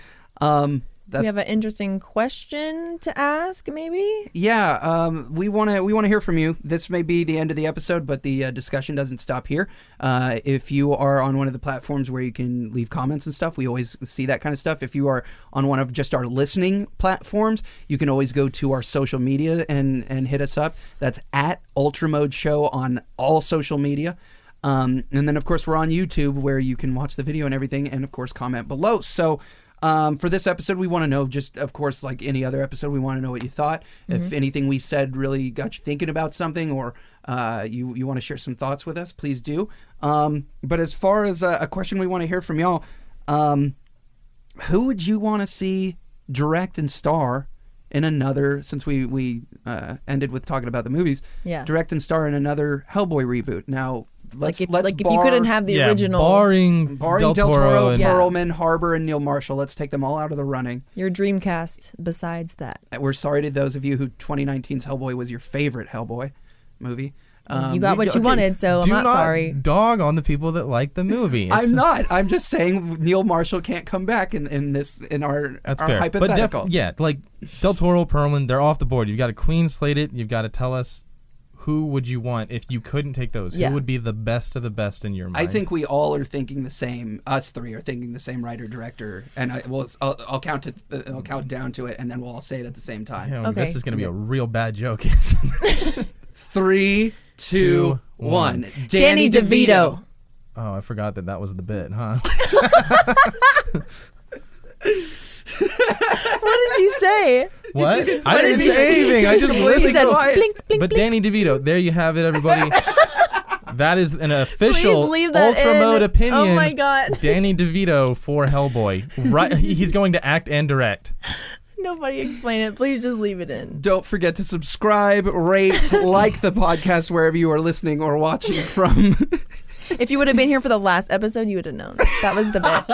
Speaker 2: we have an interesting question to ask, maybe?
Speaker 1: Yeah, we want to hear from you. This may be the end of the episode, but the discussion doesn't stop here. If you are on one of the platforms where you can leave comments and stuff, we always see that kind of stuff. If you are on one of just our listening platforms, you can always go to our social media and hit us up. That's at Ultramode Show on all social media. And then, of course, we're on YouTube where you can watch the video and everything, and, of course, comment below. So for this episode, we want to know, just, of course, like any other episode, we want to know what you thought. Mm-hmm. If anything we said really got you thinking about something, or you want to share some thoughts with us, please do. But as far as a question we want to hear from y'all, who would you want to see direct and star in another, since we ended with talking about the movies, direct and star in another Hellboy reboot? Now, Let's
Speaker 2: if you couldn't have the original,
Speaker 1: barring Del Toro,
Speaker 2: yeah.
Speaker 1: Perlman, Harbour, and Neil Marshall, let's take them all out of the running.
Speaker 2: Your dream cast besides that.
Speaker 1: We're sorry to those of you who 2019's Hellboy was your favorite Hellboy movie.
Speaker 2: You got what you wanted, so I'm not sorry.
Speaker 3: Dog on the people that like the movie.
Speaker 1: I'm not. I'm just saying Neil Marshall can't come back in our hypothetical.
Speaker 3: But like Del Toro, Perlman, they're off the board. You've got to clean slate it. You've got to tell us, who would you want if you couldn't take those?
Speaker 2: Yeah.
Speaker 3: Who would be the best of the best in your mind?
Speaker 1: I think we all are thinking the same. Us three are thinking the same writer director, and I'll count down to it, and then we'll all say it at the same time.
Speaker 3: Okay. This is going to be a real bad joke.
Speaker 1: 3, 2, 1.
Speaker 2: Danny DeVito.
Speaker 3: Oh, I forgot that was the bit, huh?
Speaker 2: What did you say?
Speaker 3: What? I didn't say anything. I just listened.
Speaker 2: Blink, blink,
Speaker 3: but Danny DeVito, there you have it, everybody. That is an official
Speaker 2: Ultramode
Speaker 3: opinion.
Speaker 2: Oh my God.
Speaker 3: Danny DeVito for Hellboy. Right, he's going to act and direct.
Speaker 2: Nobody explain it. Please just leave it in.
Speaker 1: Don't forget to subscribe, rate, like the podcast wherever you are listening or watching from.
Speaker 2: If you would have been here for the last episode, you would have known. That was the bit.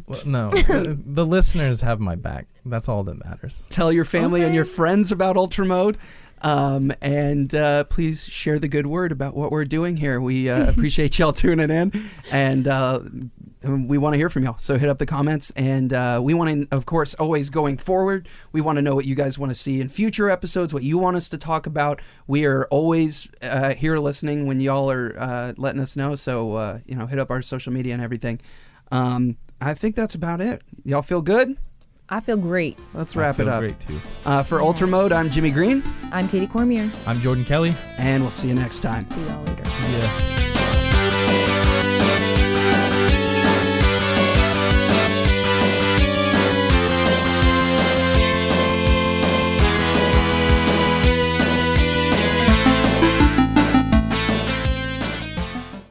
Speaker 3: Well, no, the listeners have my back. That's all that matters.
Speaker 1: Tell your family and your friends about Ultramode. And please share the good word about what we're doing here. We appreciate y'all tuning in, and we want to hear from y'all. So hit up the comments, and we want to, of course, always going forward, we want to know what you guys want to see in future episodes, what you want us to talk about. We are always here listening when y'all are letting us know. So hit up our social media and everything. I think that's about it. Y'all feel good?
Speaker 2: I feel great.
Speaker 1: Let's wrap it up.
Speaker 3: Great too.
Speaker 1: For Ultramode, I'm Jimmy Green.
Speaker 2: I'm Katie Cormier.
Speaker 3: I'm Jordan Kelly.
Speaker 1: And we'll see you next time.
Speaker 2: See y'all later.
Speaker 3: Yeah.